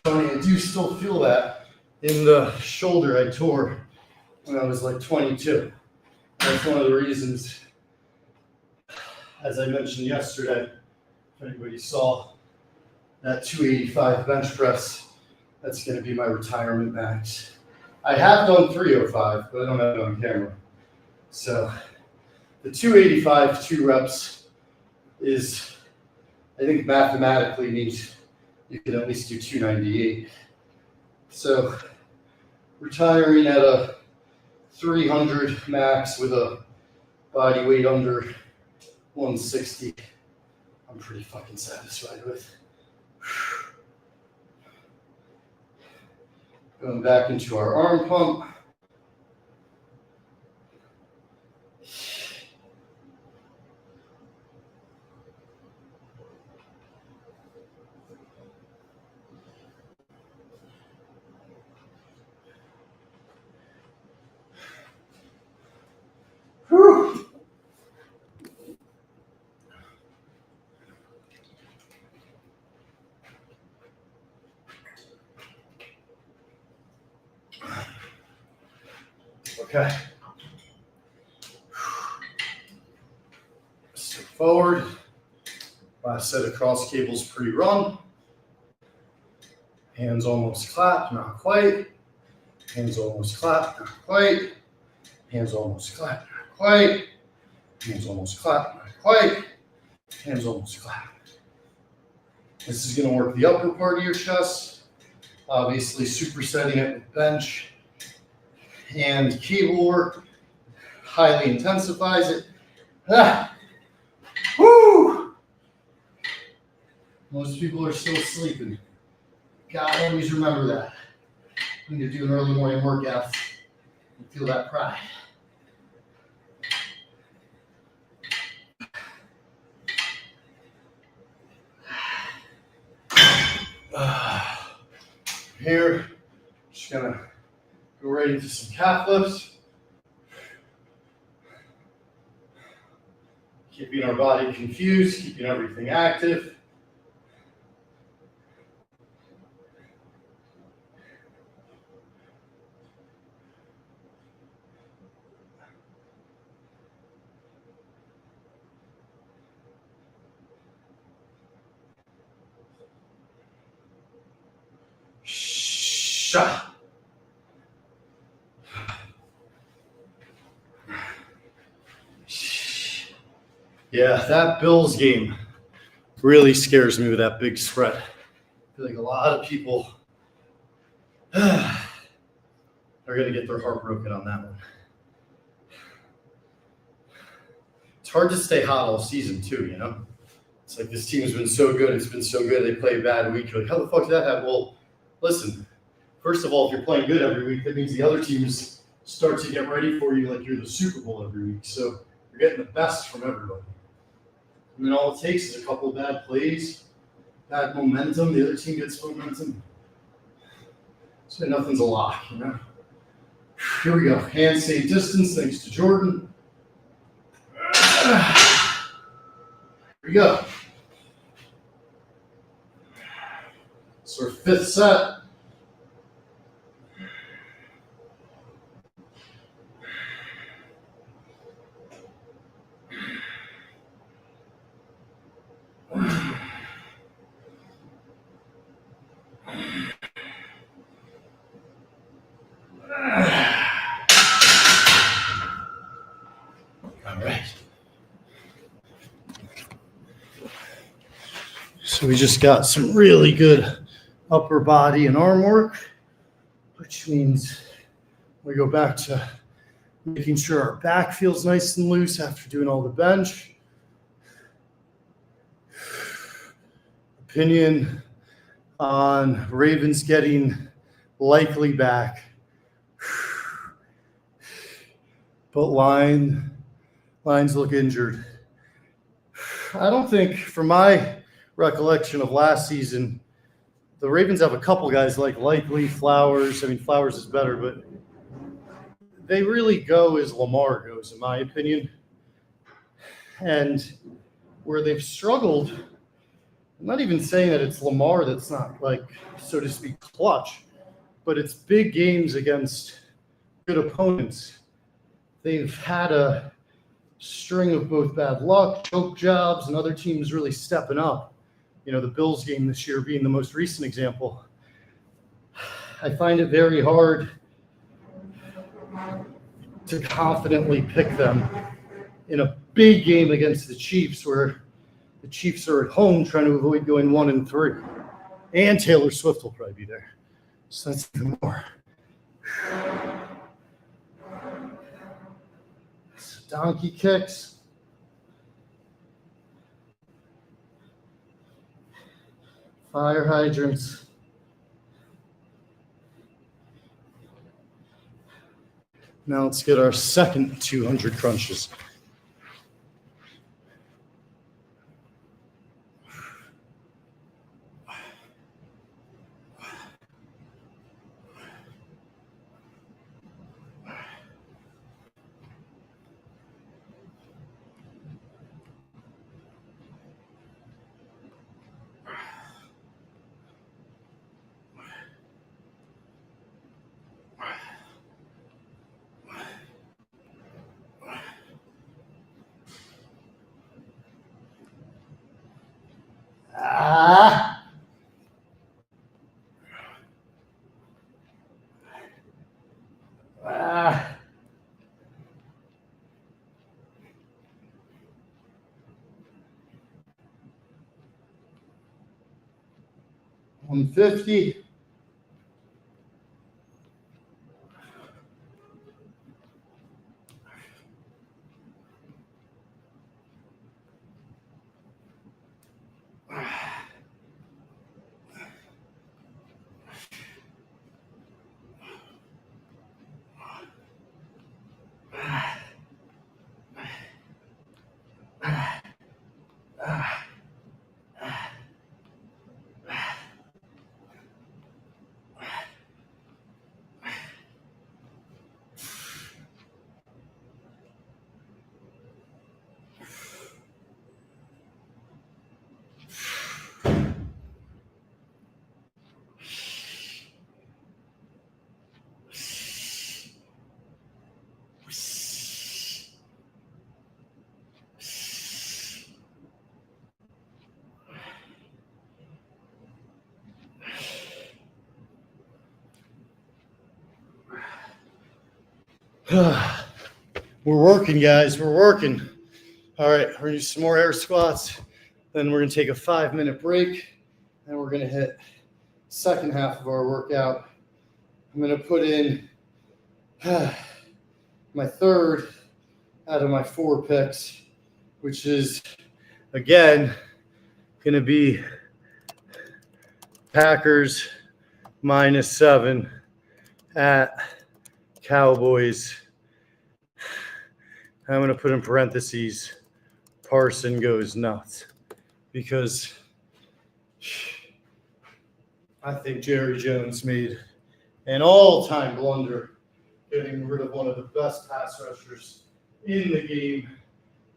Funny, I do still feel that in the shoulder I tore when I was like 22. That's one of the reasons, as I mentioned yesterday, if anybody saw that 285 bench press, that's going to be my retirement max. I have done 305, but I don't have it on camera. So the 285, 2 reps is, I think mathematically means you can at least do 298. So retiring at a 300 max with a body weight under 160, I'm pretty fucking satisfied with. Going back into our arm pump. Whew. Okay. Step forward. Last set of cross cables pre-run. Hands almost clap, not quite. Hands almost clap, not quite. Hands almost clap, not quite. Hands almost clap, not quite. Hands almost clap. This is going to work the upper part of your chest. Obviously, supersetting it with bench and cable work highly intensifies it. Ah. Woo! Most people are still sleeping. God, always remember that when you're doing early morning workouts and feel that pride. Here, just gonna go right into some calf lifts. Keeping our body confused, keeping everything active. Shah. Yeah, that Bills game really scares me with that big spread. I feel like a lot of people are going to get their heart broken on that one. It's hard to stay hot all season, too, you know? It's like this team's been so good. It's been so good. They play a bad week. You're like, how the fuck did that happen? Well, listen, first of all, if you're playing good every week, that means the other teams start to get ready for you like you're the Super Bowl every week. So you're getting the best from everybody. And then all it takes is a couple of bad plays, bad momentum. The other team gets momentum. So nothing's a lock, you know? Here we go. Hands same distance, thanks to Jordan. Here we go. So our fifth set. So we just got some really good upper body and arm work, which means we go back to making sure our back feels nice and loose after doing all the bench. Opinion on Ravens getting likely back. But lines look injured. I don't think, from my recollection of last season, the Ravens have a couple guys like Likely, Flowers. I mean, Flowers is better, but they really go as Lamar goes, in my opinion. And where they've struggled, I'm not even saying that it's Lamar that's not, like, so to speak, clutch, but it's big games against good opponents. They've had a string of both bad luck, choke jobs, and other teams really stepping up. You know, the Bills game this year being the most recent example. I find it very hard to confidently pick them in a big game against the Chiefs, where the Chiefs are at home trying to avoid going 1-3. And Taylor Swift will probably be there. So that's even more. Donkey kicks. Fire hydrants. Now let's get our second 200 crunches. Ah. Ah. $150. We're working, guys. We're working. All right, we're going to do some more air squats. Then we're going to take a 5-minute break. And we're going to hit second half of our workout. I'm going to put in my third out of my 4 picks, which is, again, going to be Packers -7 at Cowboys. I'm going to put in parentheses, Parson goes nuts, because I think Jerry Jones made an all-time blunder getting rid of one of the best pass rushers in the game,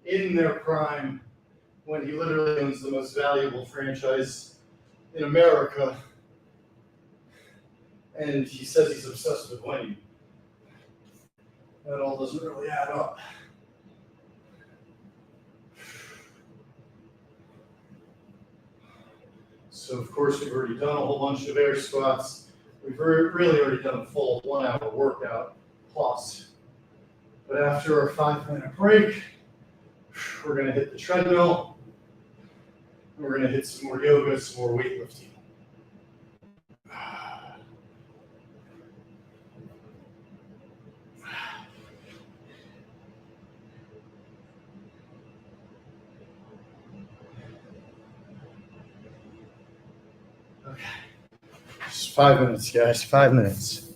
in their prime, when he literally owns the most valuable franchise in America. And he says he's obsessed with winning. That all doesn't really add up. So, of course, we've already done a whole bunch of air squats. We've really already done a full 1-hour workout plus. But after our 5-minute break, we're going to hit the treadmill. We're gonna hit some more yoga, some more weightlifting. Okay. Just 5 minutes, guys. 5 minutes.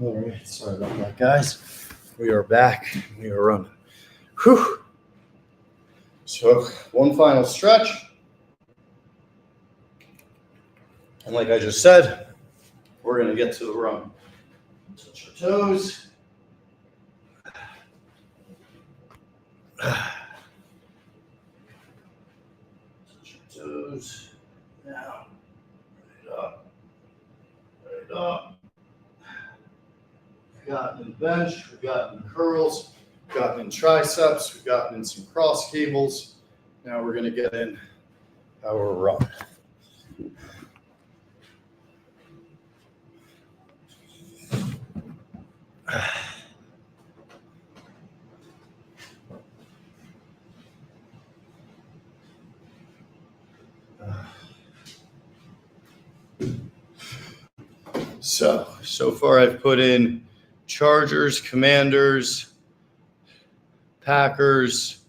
All right, sorry about that, guys. We are back. We are running. Whew. So one final stretch. And like I just said, we're going to get to the run. Touch your toes. Touch your toes. Down. Right up. Right up. We've gotten in bench. We've gotten in curls. We've gotten in triceps. We've gotten in some cross cables. Now we're going to get in our run. So far I've put in Chargers, Commanders, Packers.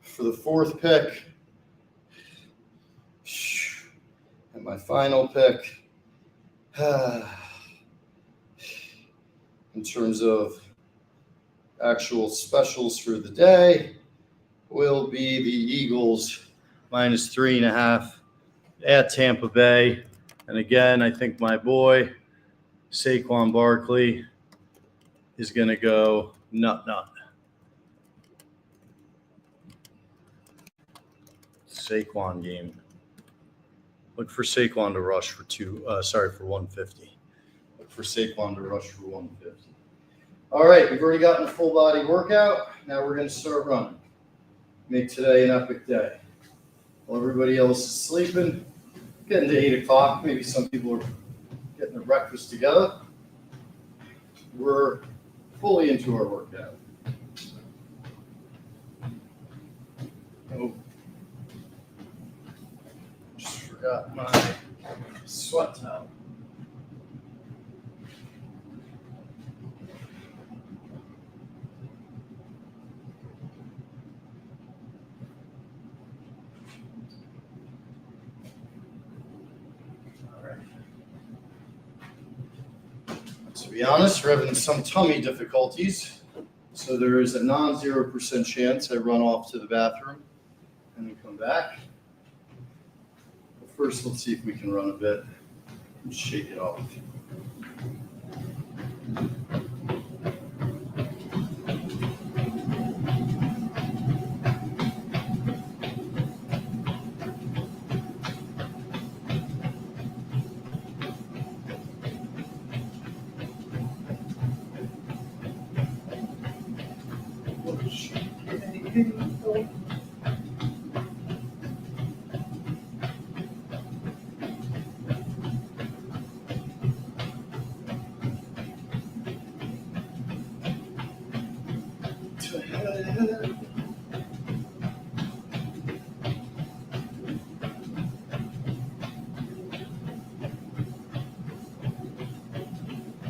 For the fourth pick, and my final pick, in terms of actual specials for the day, will be the Eagles -3.5 at Tampa Bay. And again, I think my boy, Saquon Barkley, is going to go nut. Saquon game. Look for Saquon to rush for 150. Look for Saquon to rush for 150. All right, we've already gotten a full body workout. Now we're going to start running. Make today an epic day. While everybody else is sleeping, getting to 8 o'clock. Maybe some people are getting their breakfast together. We're fully into our workout. Oh, just forgot my sweat towel. To be honest, we're having some tummy difficulties, so there is a non-0% chance I run off to the bathroom and then come back. But first, let's see if we can run a bit and shake it off.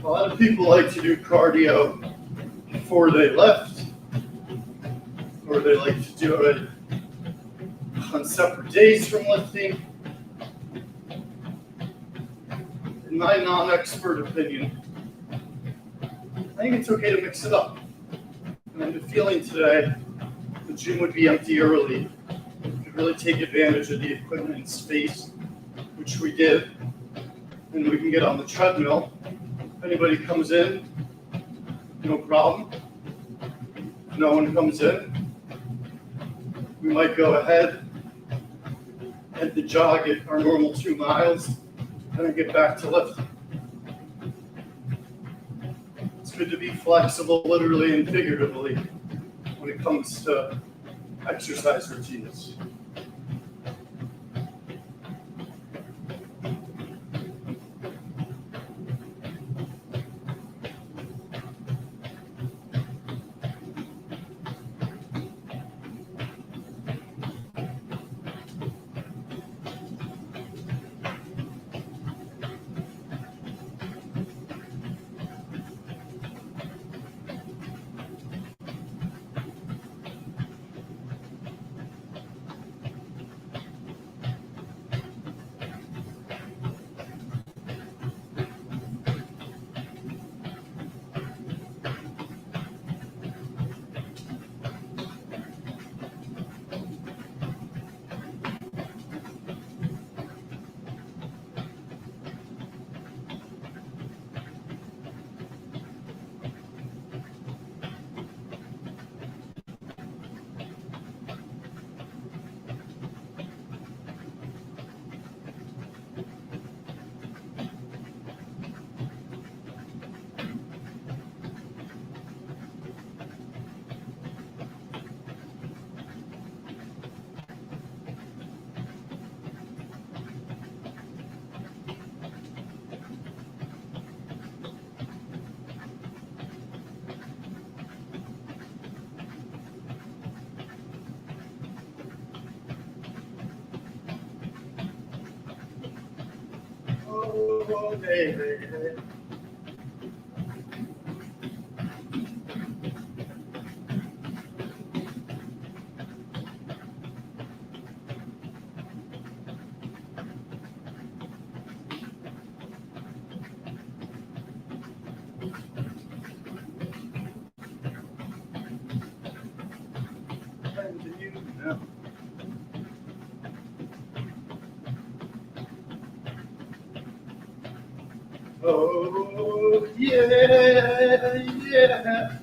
A lot of people like to do cardio before they lift, or they like to do it on separate days from lifting. In my non-expert opinion, I think it's okay to mix it up. And I have a feeling today the gym would be empty early. We could really take advantage of the equipment and space, which we did. And we can get on the treadmill. If anybody comes in, no problem. If no one comes in, we might go ahead and the jog at our normal 2 miles and then get back to lifting. It's good to be flexible, literally and figuratively, when it comes to exercise routines. Oh, hey, hey, hey. And you know. Oh, yeah, yeah.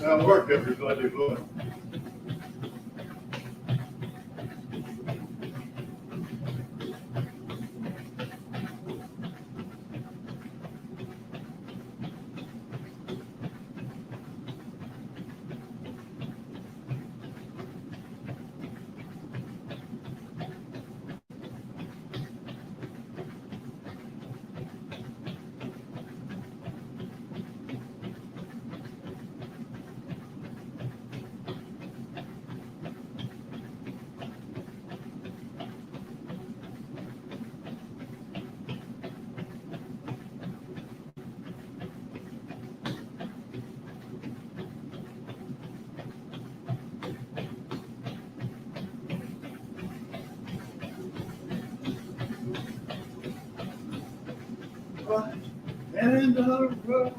Now work, everybody. Look. And a road.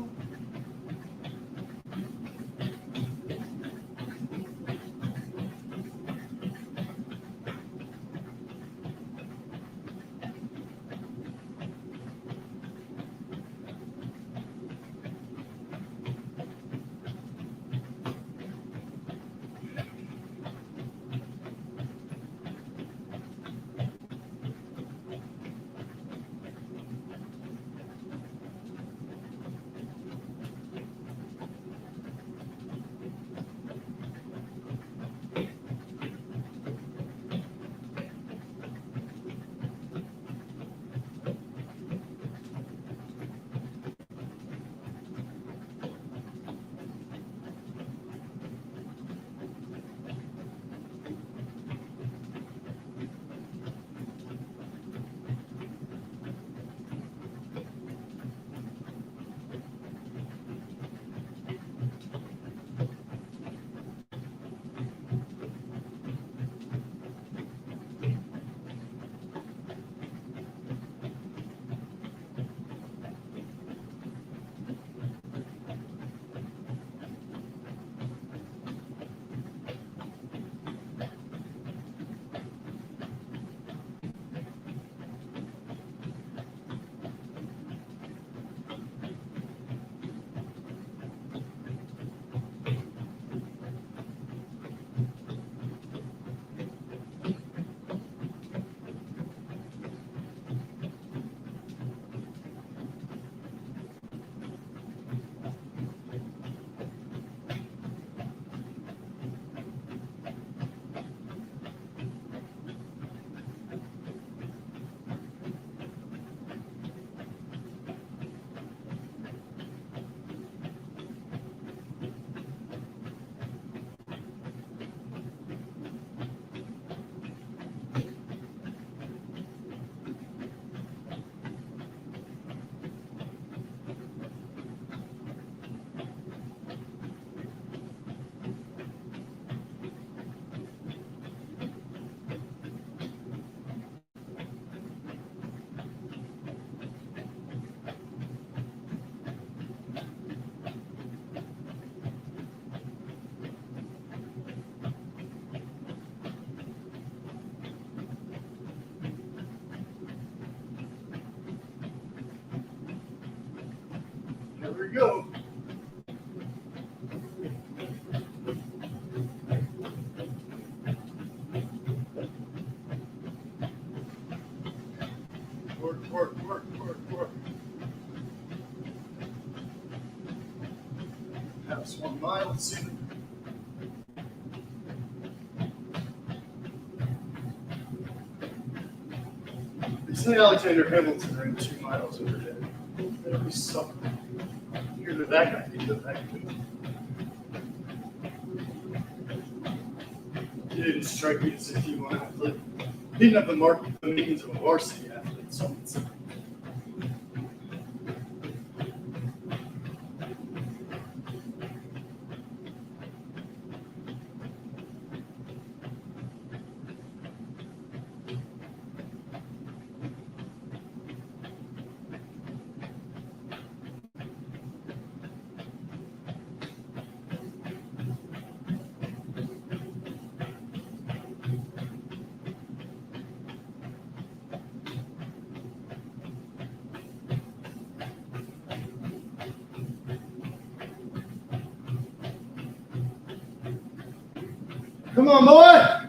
go. Work. That's 1 mile. Let's see. They say Alexander Hamilton ran 2 miles every day. That'd be something. You're the that guy. You're the that guy. He didn't strike me as if he wanted to play. He didn't have the makings of a varsity athlete. So it's come on, boy!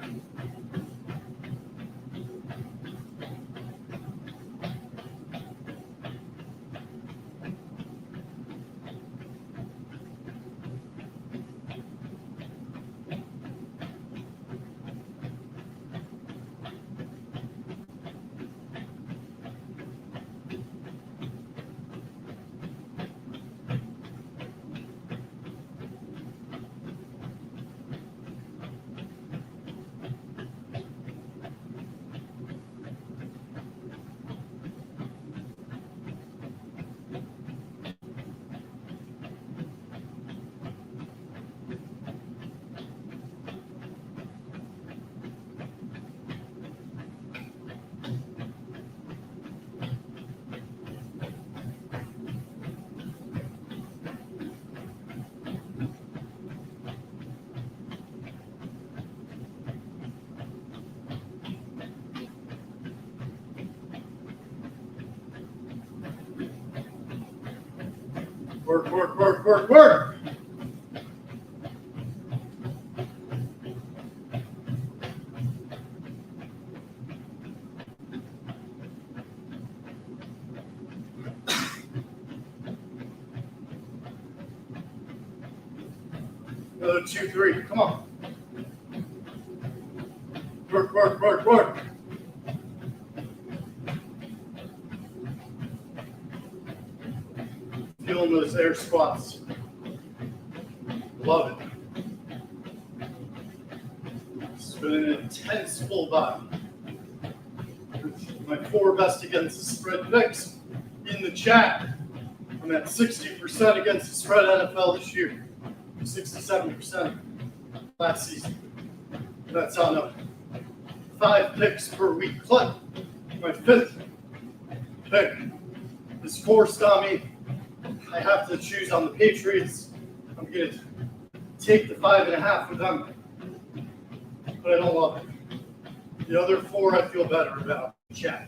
Work. Another 2, 3. Come on. Work. Feeling those air squats. Love it. It's been an intense full body. My 4 best against the spread picks in the chat. I'm at 60% against the spread NFL this year. 67% last season. That's on a 5 picks per week clip. My 5th pick is forced on me. I have to choose on the Patriots. I'm going to take the 5.5 with them, but I don't love it. The other 4 I feel better about. Chat.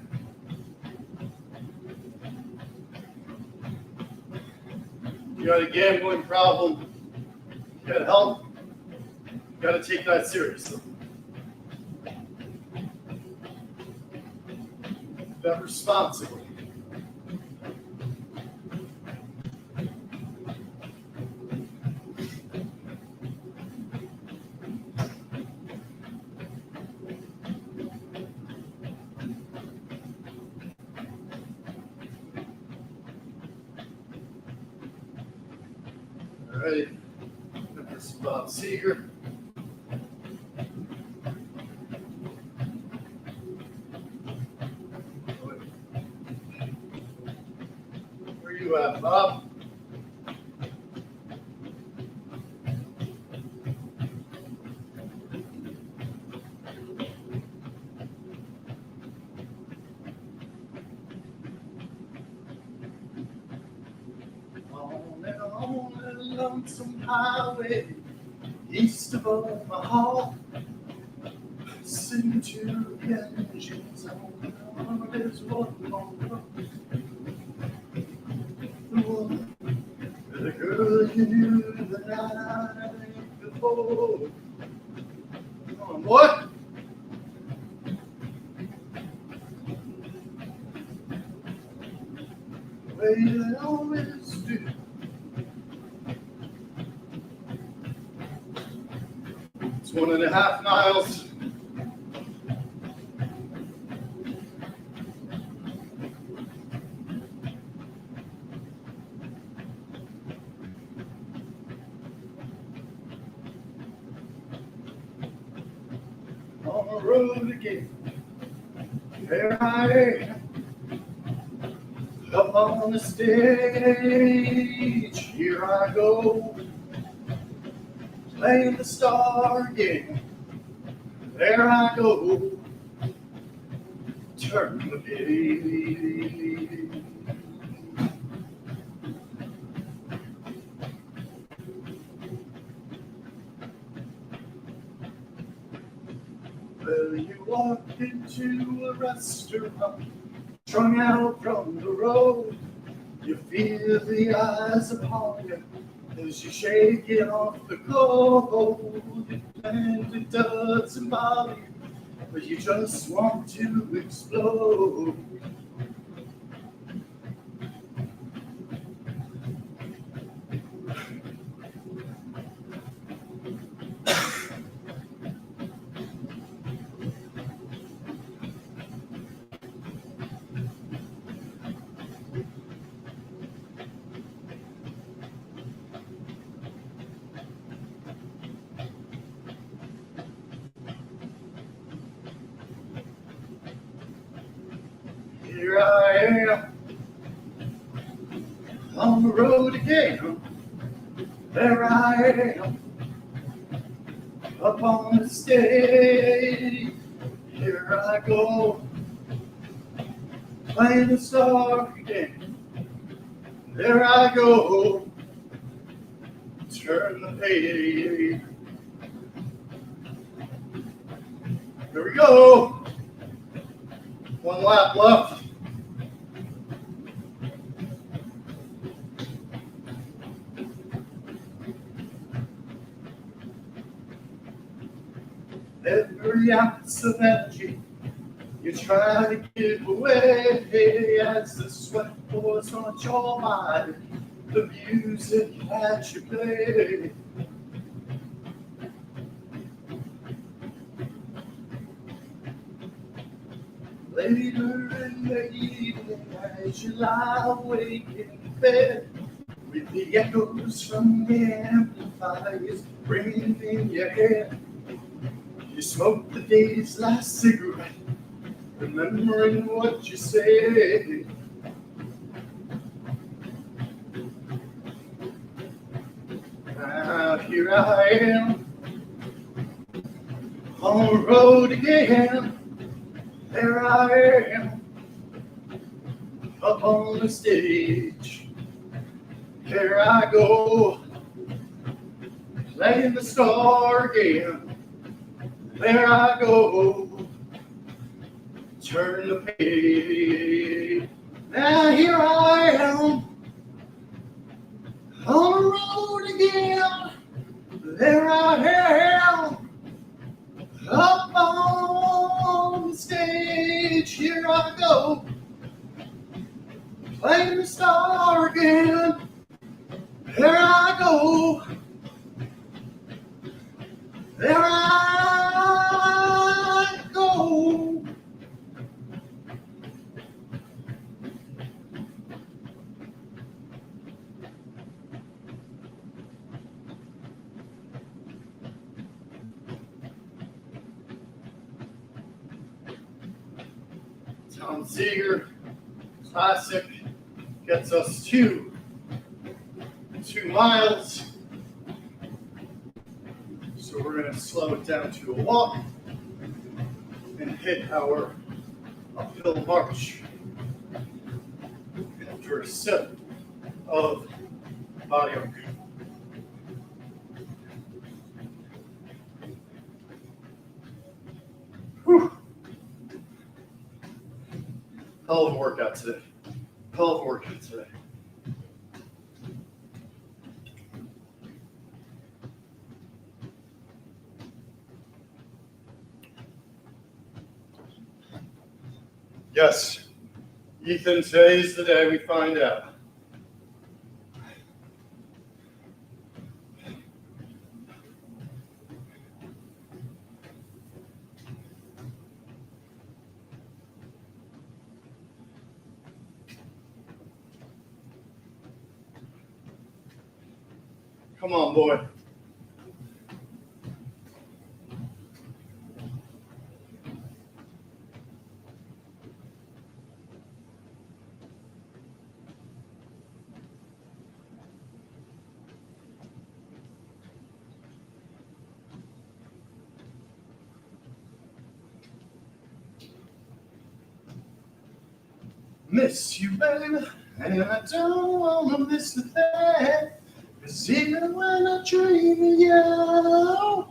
You got a gambling problem, you got help, you got to take that seriously. Bet responsibly. All right, this is Bob Seeger. Where you at, Bob? On a lonesome highway east of Omaha, listen to the engines on this one. The one Girl, you knew the night before. Come on, boy. The way they always do. It's 1.5 miles. On the road again. There I am. Up on the stage. Here I go. Playing the star again. There I go. Turn the page. Well, you walk into a restaurant, strung out from the road. You feel the eyes upon you as you shake it off the cold. And it doesn't bother you, but you just want to explode. Here I am on the road again. There I am up on the stage. Here I go, playing the star again. There I go, turn the page. Here we go. 1 lap left. Every ounce of energy you try to give away as the sweat pours on your body, the music that you play. Later in the evening as you lie awake in bed, with the echoes from the amplifiers ringing in your head, you smoke the day's last cigarette, remembering what you said. Now here I am, on the road again. There I am, up on the stage. Here I go, playing the star again. There I go, turn the page. Now here I am, on the road again. There I am, up on the stage. Here I go, playing the star again. There I go, there I go. Tom Seeger Classic gets us 2 miles. So we're going to slow it down to a walk and hit our uphill march after a sip of body arc. Whew. Hell of a workout today. Hell of a workout today. Yes, Ethan, today's the day we find out. Come on, boy. Miss you, baby, and I don't wanna miss a thing. 'Cause even when I dream of you,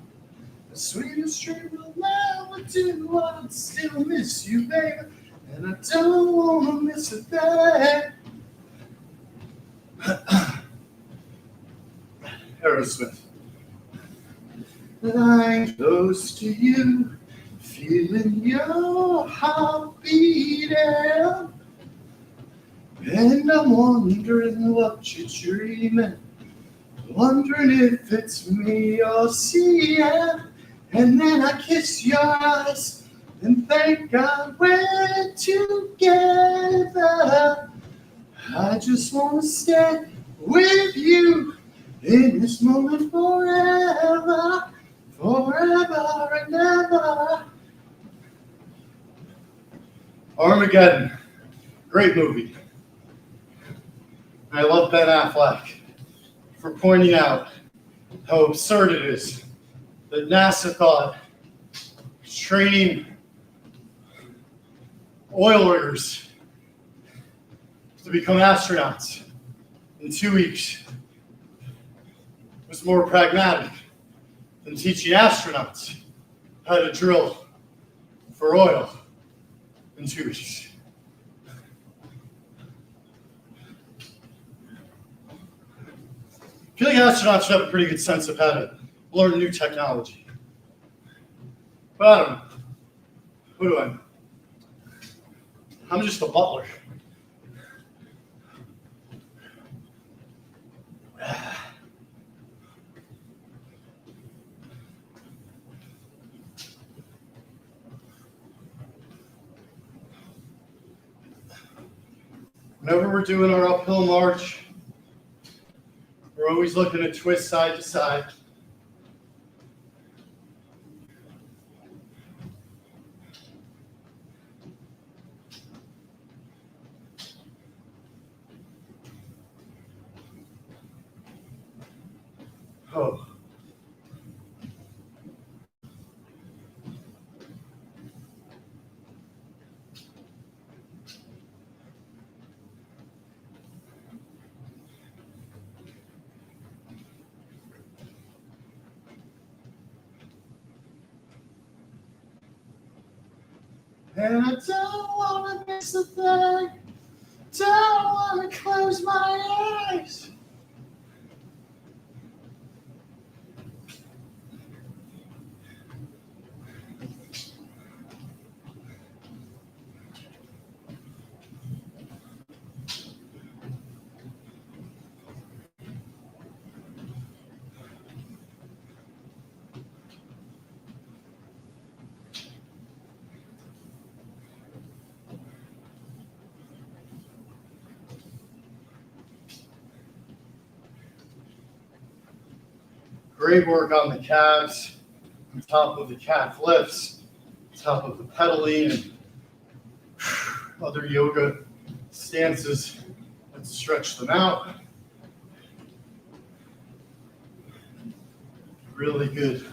the sweetest dream will never do. I'd still miss you, baby, and I don't wanna miss a thing. Aerosmith. Lying close to you, feeling your heart beating. And I'm wondering what you're dreaming, wondering if it's me you're seeing. And then I kiss your eyes and thank God we're together. I just want to stay with you in this moment forever, forever and ever. Armageddon, great movie. I love Ben Affleck for pointing out how absurd it is that NASA thought training oil riggers to become astronauts in 2 weeks was more pragmatic than teaching astronauts how to drill for oil in 2 weeks. I feel like astronauts should have a pretty good sense of how to learn new technology. But I don't know. Who do I know? I'm just a butler. Whenever we're doing our uphill march, we're always looking to twist side to side. Oh. And I don't want to miss a thing. Don't want to close my eyes. Great work on the calves, on top of the calf lifts, on top of the pedaling and other yoga stances. Let's stretch them out. Really good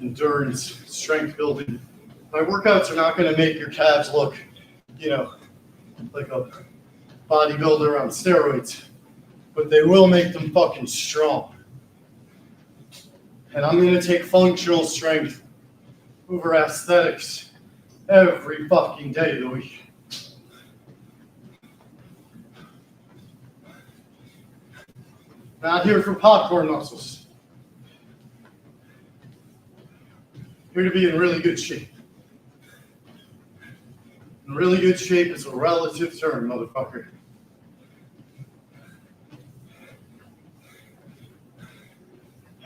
endurance, strength building. My workouts are not going to make your calves look, like a bodybuilder on steroids, but they will make them fucking strong. And I'm going to take functional strength over aesthetics every fucking day of the week. Not here for popcorn muscles. Here to be in really good shape. And Really good shape is a relative term, motherfucker.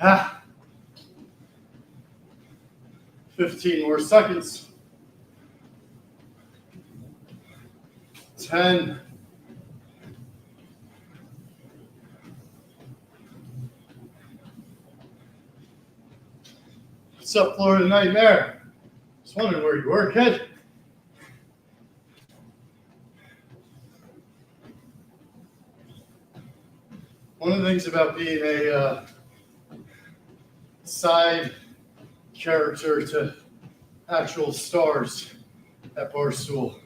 Ah. 15 more seconds. 10. What's up, Florida Nightmare? Just wondering where you were, kid. One of the things about being a side character to actual stars at Barstool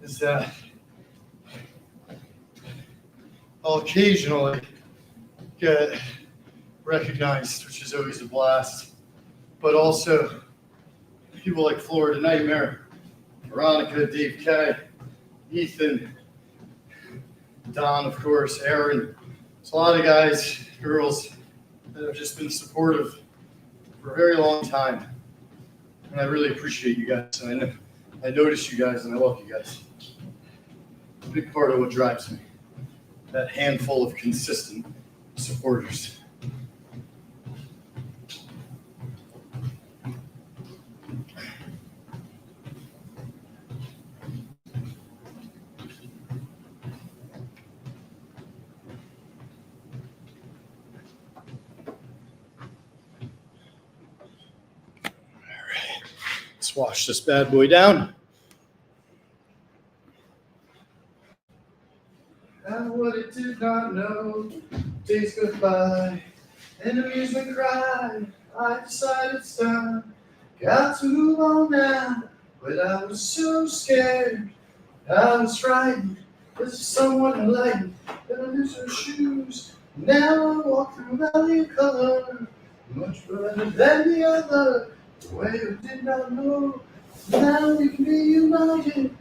is that I'll occasionally get recognized, which is always a blast. But also people like Florida Nightmare, Veronica, Dave K, Ethan, Don, of course, Aaron. There's a lot of guys, girls that have just been supportive for a very long time. And I really appreciate you guys. And I notice you guys and I love you guys. A big part of what drives me. That handful of consistent supporters. Let's wash this bad boy down. And what it did not know, days go by, enemies would cry, I decided it's time, got to move on now, but I was so scared, I was frightened, there's someone enlightened, gonna lose her shoes, now I walk through a valley of color, much brighter than the other, the way I did not know, now we can be united.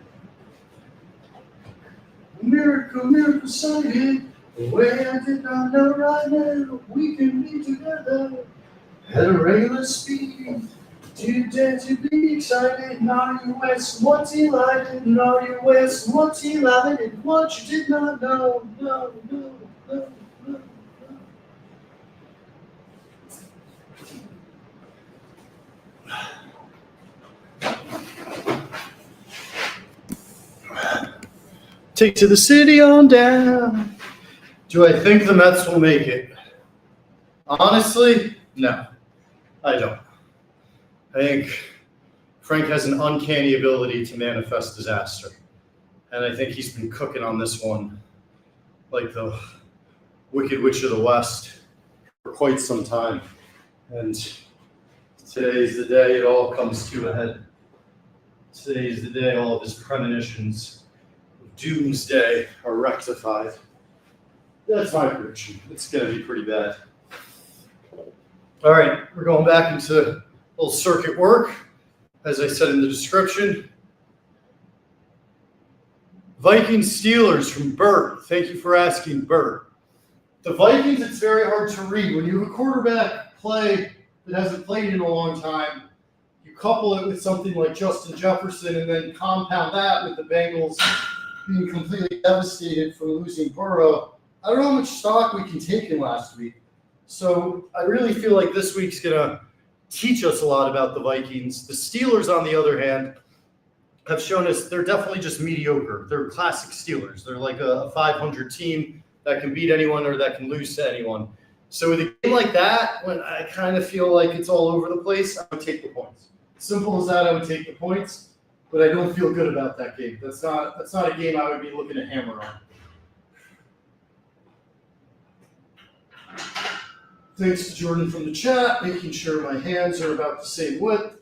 Miracle, miracle sighted, the way I did not know right now, we can be together at a regular speed. Do you dare to be excited? Now you west, what's delighted? Now you west, what's delighted? What you did not know, no, no, no, no, no. Take to the city on down. Do I think the Mets will make it? Honestly, no, I don't. I think Frank has an uncanny ability to manifest disaster. And I think he's been cooking on this one like the Wicked Witch of the West for quite some time. And today's the day it all comes to a head. Today's the day all of his premonitions doomsday are rectified. That's my prediction. It's going to be pretty bad. All right, we're going back into a little circuit work. As I said in the description, Vikings Steelers from Bert. Thank you for asking, Bert. The Vikings, it's very hard to read. When you have a quarterback play that hasn't played in a long time, you couple it with something like Justin Jefferson and then compound that with the Bengals being completely devastated from losing Burrow. I don't know how much stock we can take in last week. So I really feel like this week's going to teach us a lot about the Vikings. The Steelers, on the other hand, have shown us they're definitely just mediocre. They're classic Steelers. They're like a 500 team that can beat anyone or that can lose to anyone. So with a game like that, when I kind of feel like it's all over the place, I would take the points. Simple as that, I would take the points. But I don't feel good about that game. That's not a game I would be looking to hammer on. Thanks to Jordan from the chat, making sure my hands are about the same width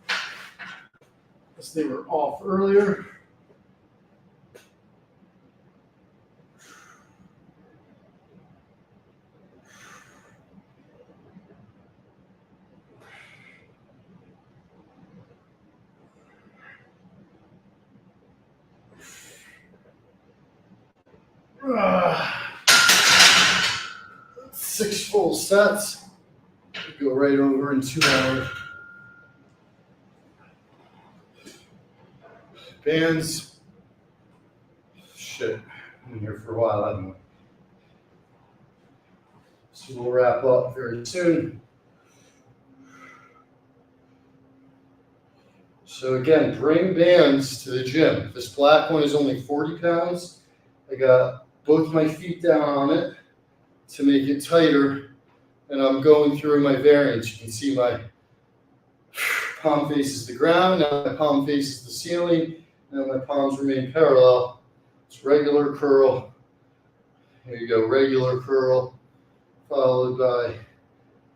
as they were off earlier. Six full sets. Go right over in 2 hours. Bands Shit, I'm here for a while, haven't we? So we'll wrap up very soon. So again, bring bands to the gym. This black one is only 40 pounds. I got both my feet down on it to make it tighter, and I'm going through my variants. You can see my palm faces the ground, now my palm faces the ceiling, now my palms remain parallel. It's regular curl. Here you go, regular curl, followed by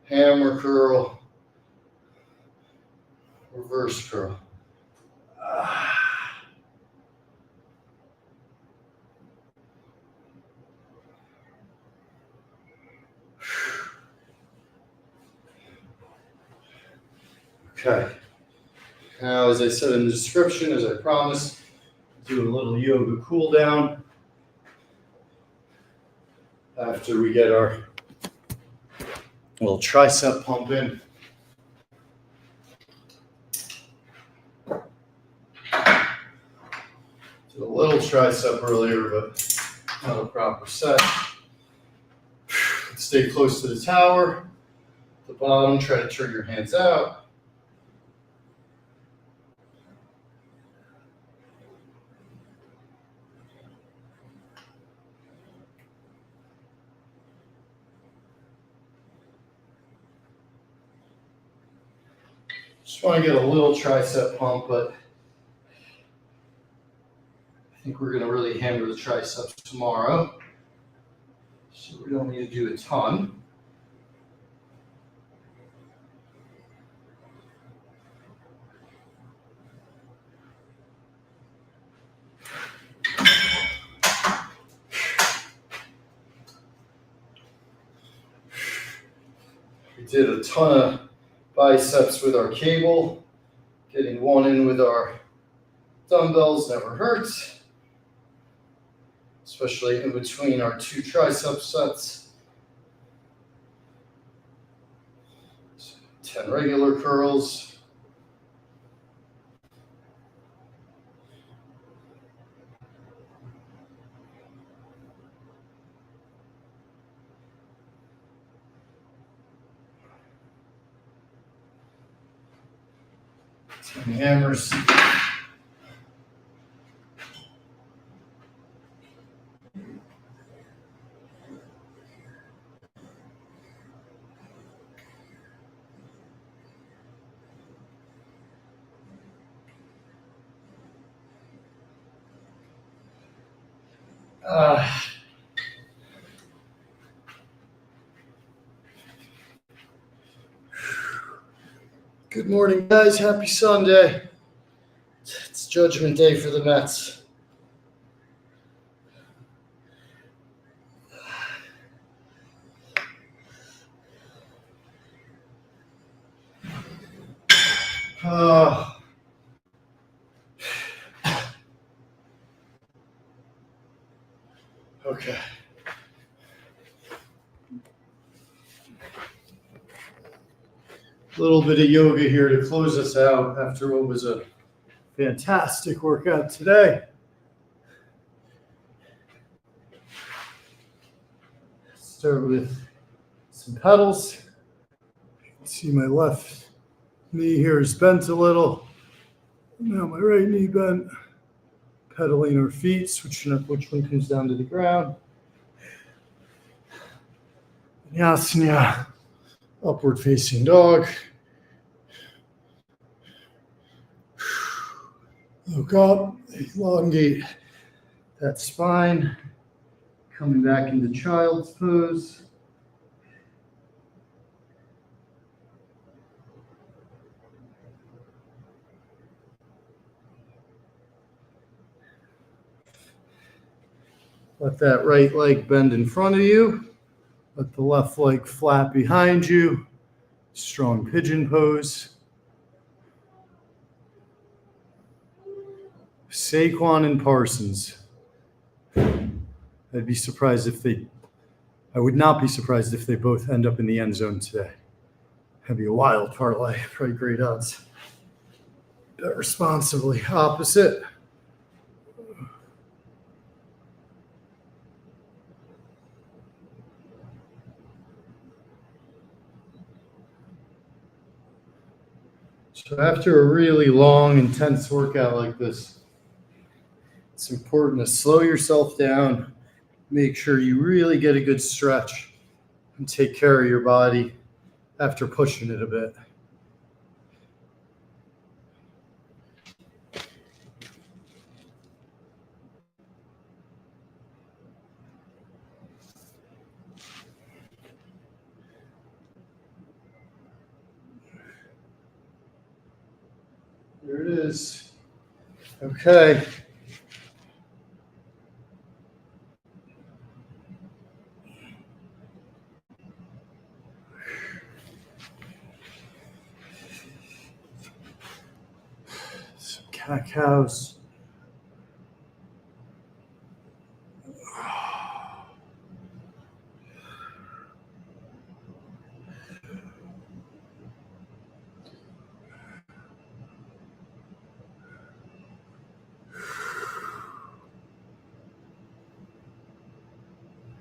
hammer curl, reverse curl. Okay. Now, as I said in the description, as I promised, do a little yoga cool down after we get our little tricep pump in. Did a little tricep earlier, but not a proper set. Stay close to the tower. At the bottom, try to turn your hands out. Just want to get a little tricep pump, but I think we're going to really hammer the triceps tomorrow. So we don't need to do a ton. We did a ton of biceps with our cable. Getting one in with our dumbbells never hurts, especially in between our two tricep sets. 10 regular curls. Hammers. Good morning, guys. Happy Sunday. It's Judgment Day for the Mets. Okay. A little bit of yoga here to close us out after what was a fantastic workout today. Start with some pedals. You can see my left knee here is bent a little. Now my right knee bent. Pedaling our feet, switching up which one comes down to the ground. Vinyasa, upward facing dog. Look up, elongate that spine. Coming back into child's pose. Let that right leg bend in front of you. Let the left leg flat behind you. Strong pigeon pose. Saquon and Parsons. I would not be surprised if they both end up in the end zone today. That'd be a wild parlay, probably great odds. Bet responsibly. Opposite. So after a really long, intense workout like this, it's important to slow yourself down, make sure you really get a good stretch, and take care of your body after pushing it a bit. There it is. Okay. Some cat-cows.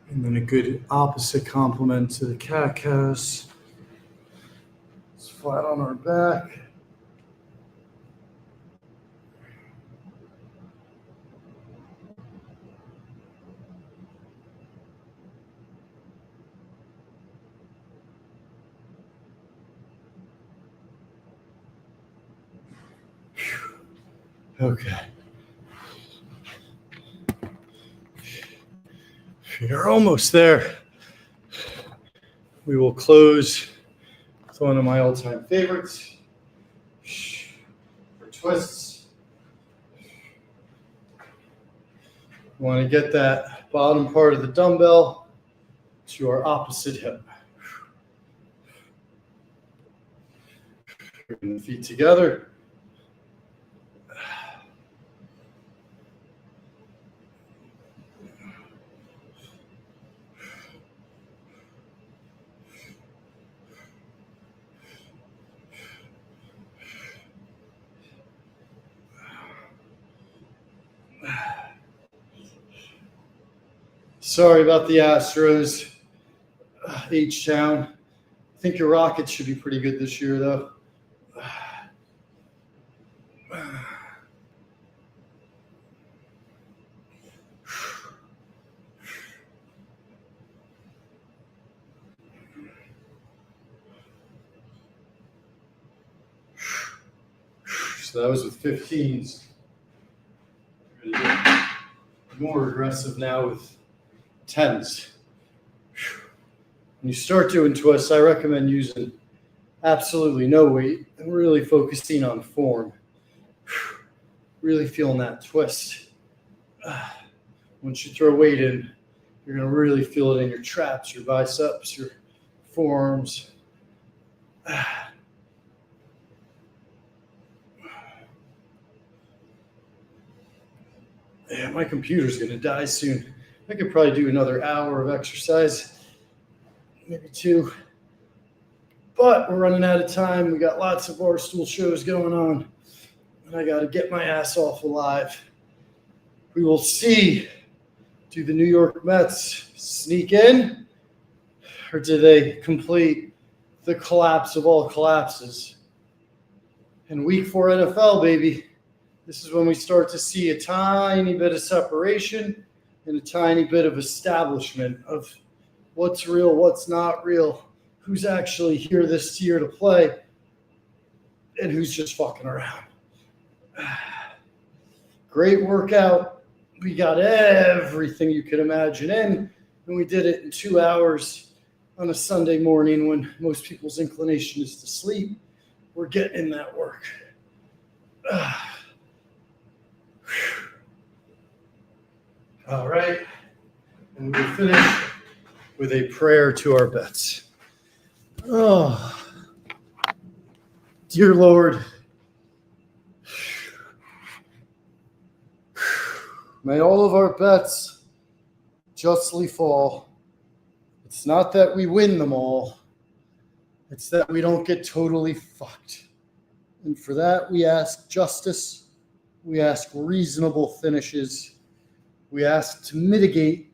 And then a good opposite complement to the cat-cows. It's flat on our back. Okay. You're almost there. We will close with one of my all-time favorites for twists. You want to get that bottom part of the dumbbell to our opposite hip. Bring the feet together. Sorry about the Astros, H-Town. I think your Rockets should be pretty good this year, though. So that was with 15s. We're going to get more aggressive now with 10s. When you start doing twists, I recommend using absolutely no weight and really focusing on form. Really feeling that twist. Once you throw weight in, you're going to really feel it in your traps, your biceps, your forearms. Yeah, my computer's going to die soon. I could probably do another hour of exercise, maybe 2. But we're running out of time. We got lots of Barstool shows going on, and I got to get my ass off alive. We will see. Do the New York Mets sneak in, or do they complete the collapse of all collapses? In week 4 NFL, baby, this is when we start to see a tiny bit of separation and a tiny bit of establishment of what's real, what's not real, who's actually here this year to play, and who's just fucking around. Great workout. We got everything you could imagine in, and we did it in 2 hours on a Sunday morning when most people's inclination is to sleep. We're getting in that work. All right. And we'll finish with a prayer to our bets. Oh, dear Lord, may all of our bets justly fall. It's not that we win them all. It's that we don't get totally fucked. And for that, we ask justice. We ask reasonable finishes. We ask to mitigate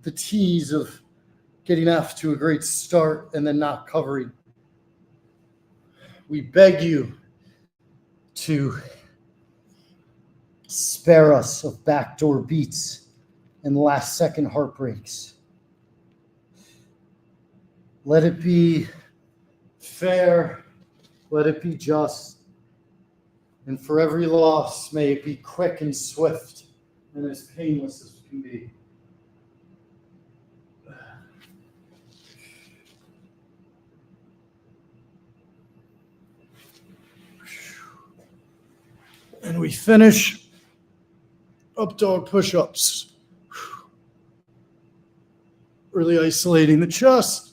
the tease of getting off to a great start and then not covering. We beg you to spare us of backdoor beats and last-second heartbreaks. Let it be fair. Let it be just. And for every loss, may it be quick and swift and as painless as it can be. And we finish up dog push-ups. Really isolating the chest.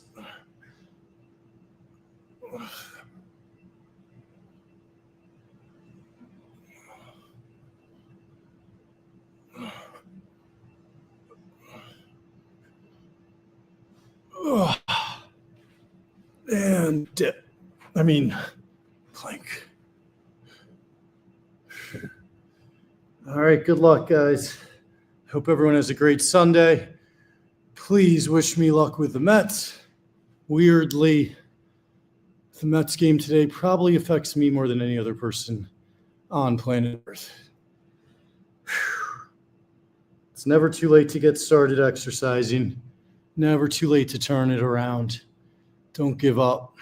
And dip. Plank. All right, good luck, guys. Hope everyone has a great Sunday. Please wish me luck with the Mets. Weirdly, the Mets game today probably affects me more than any other person on planet Earth. It's never too late to get started exercising. Never too late to turn it around. Don't give up.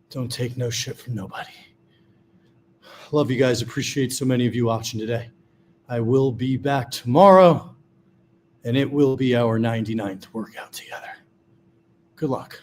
Don't take no shit from nobody. Love you guys. Appreciate so many of you watching today. I will be back tomorrow, and it will be our 99th workout together. Good luck.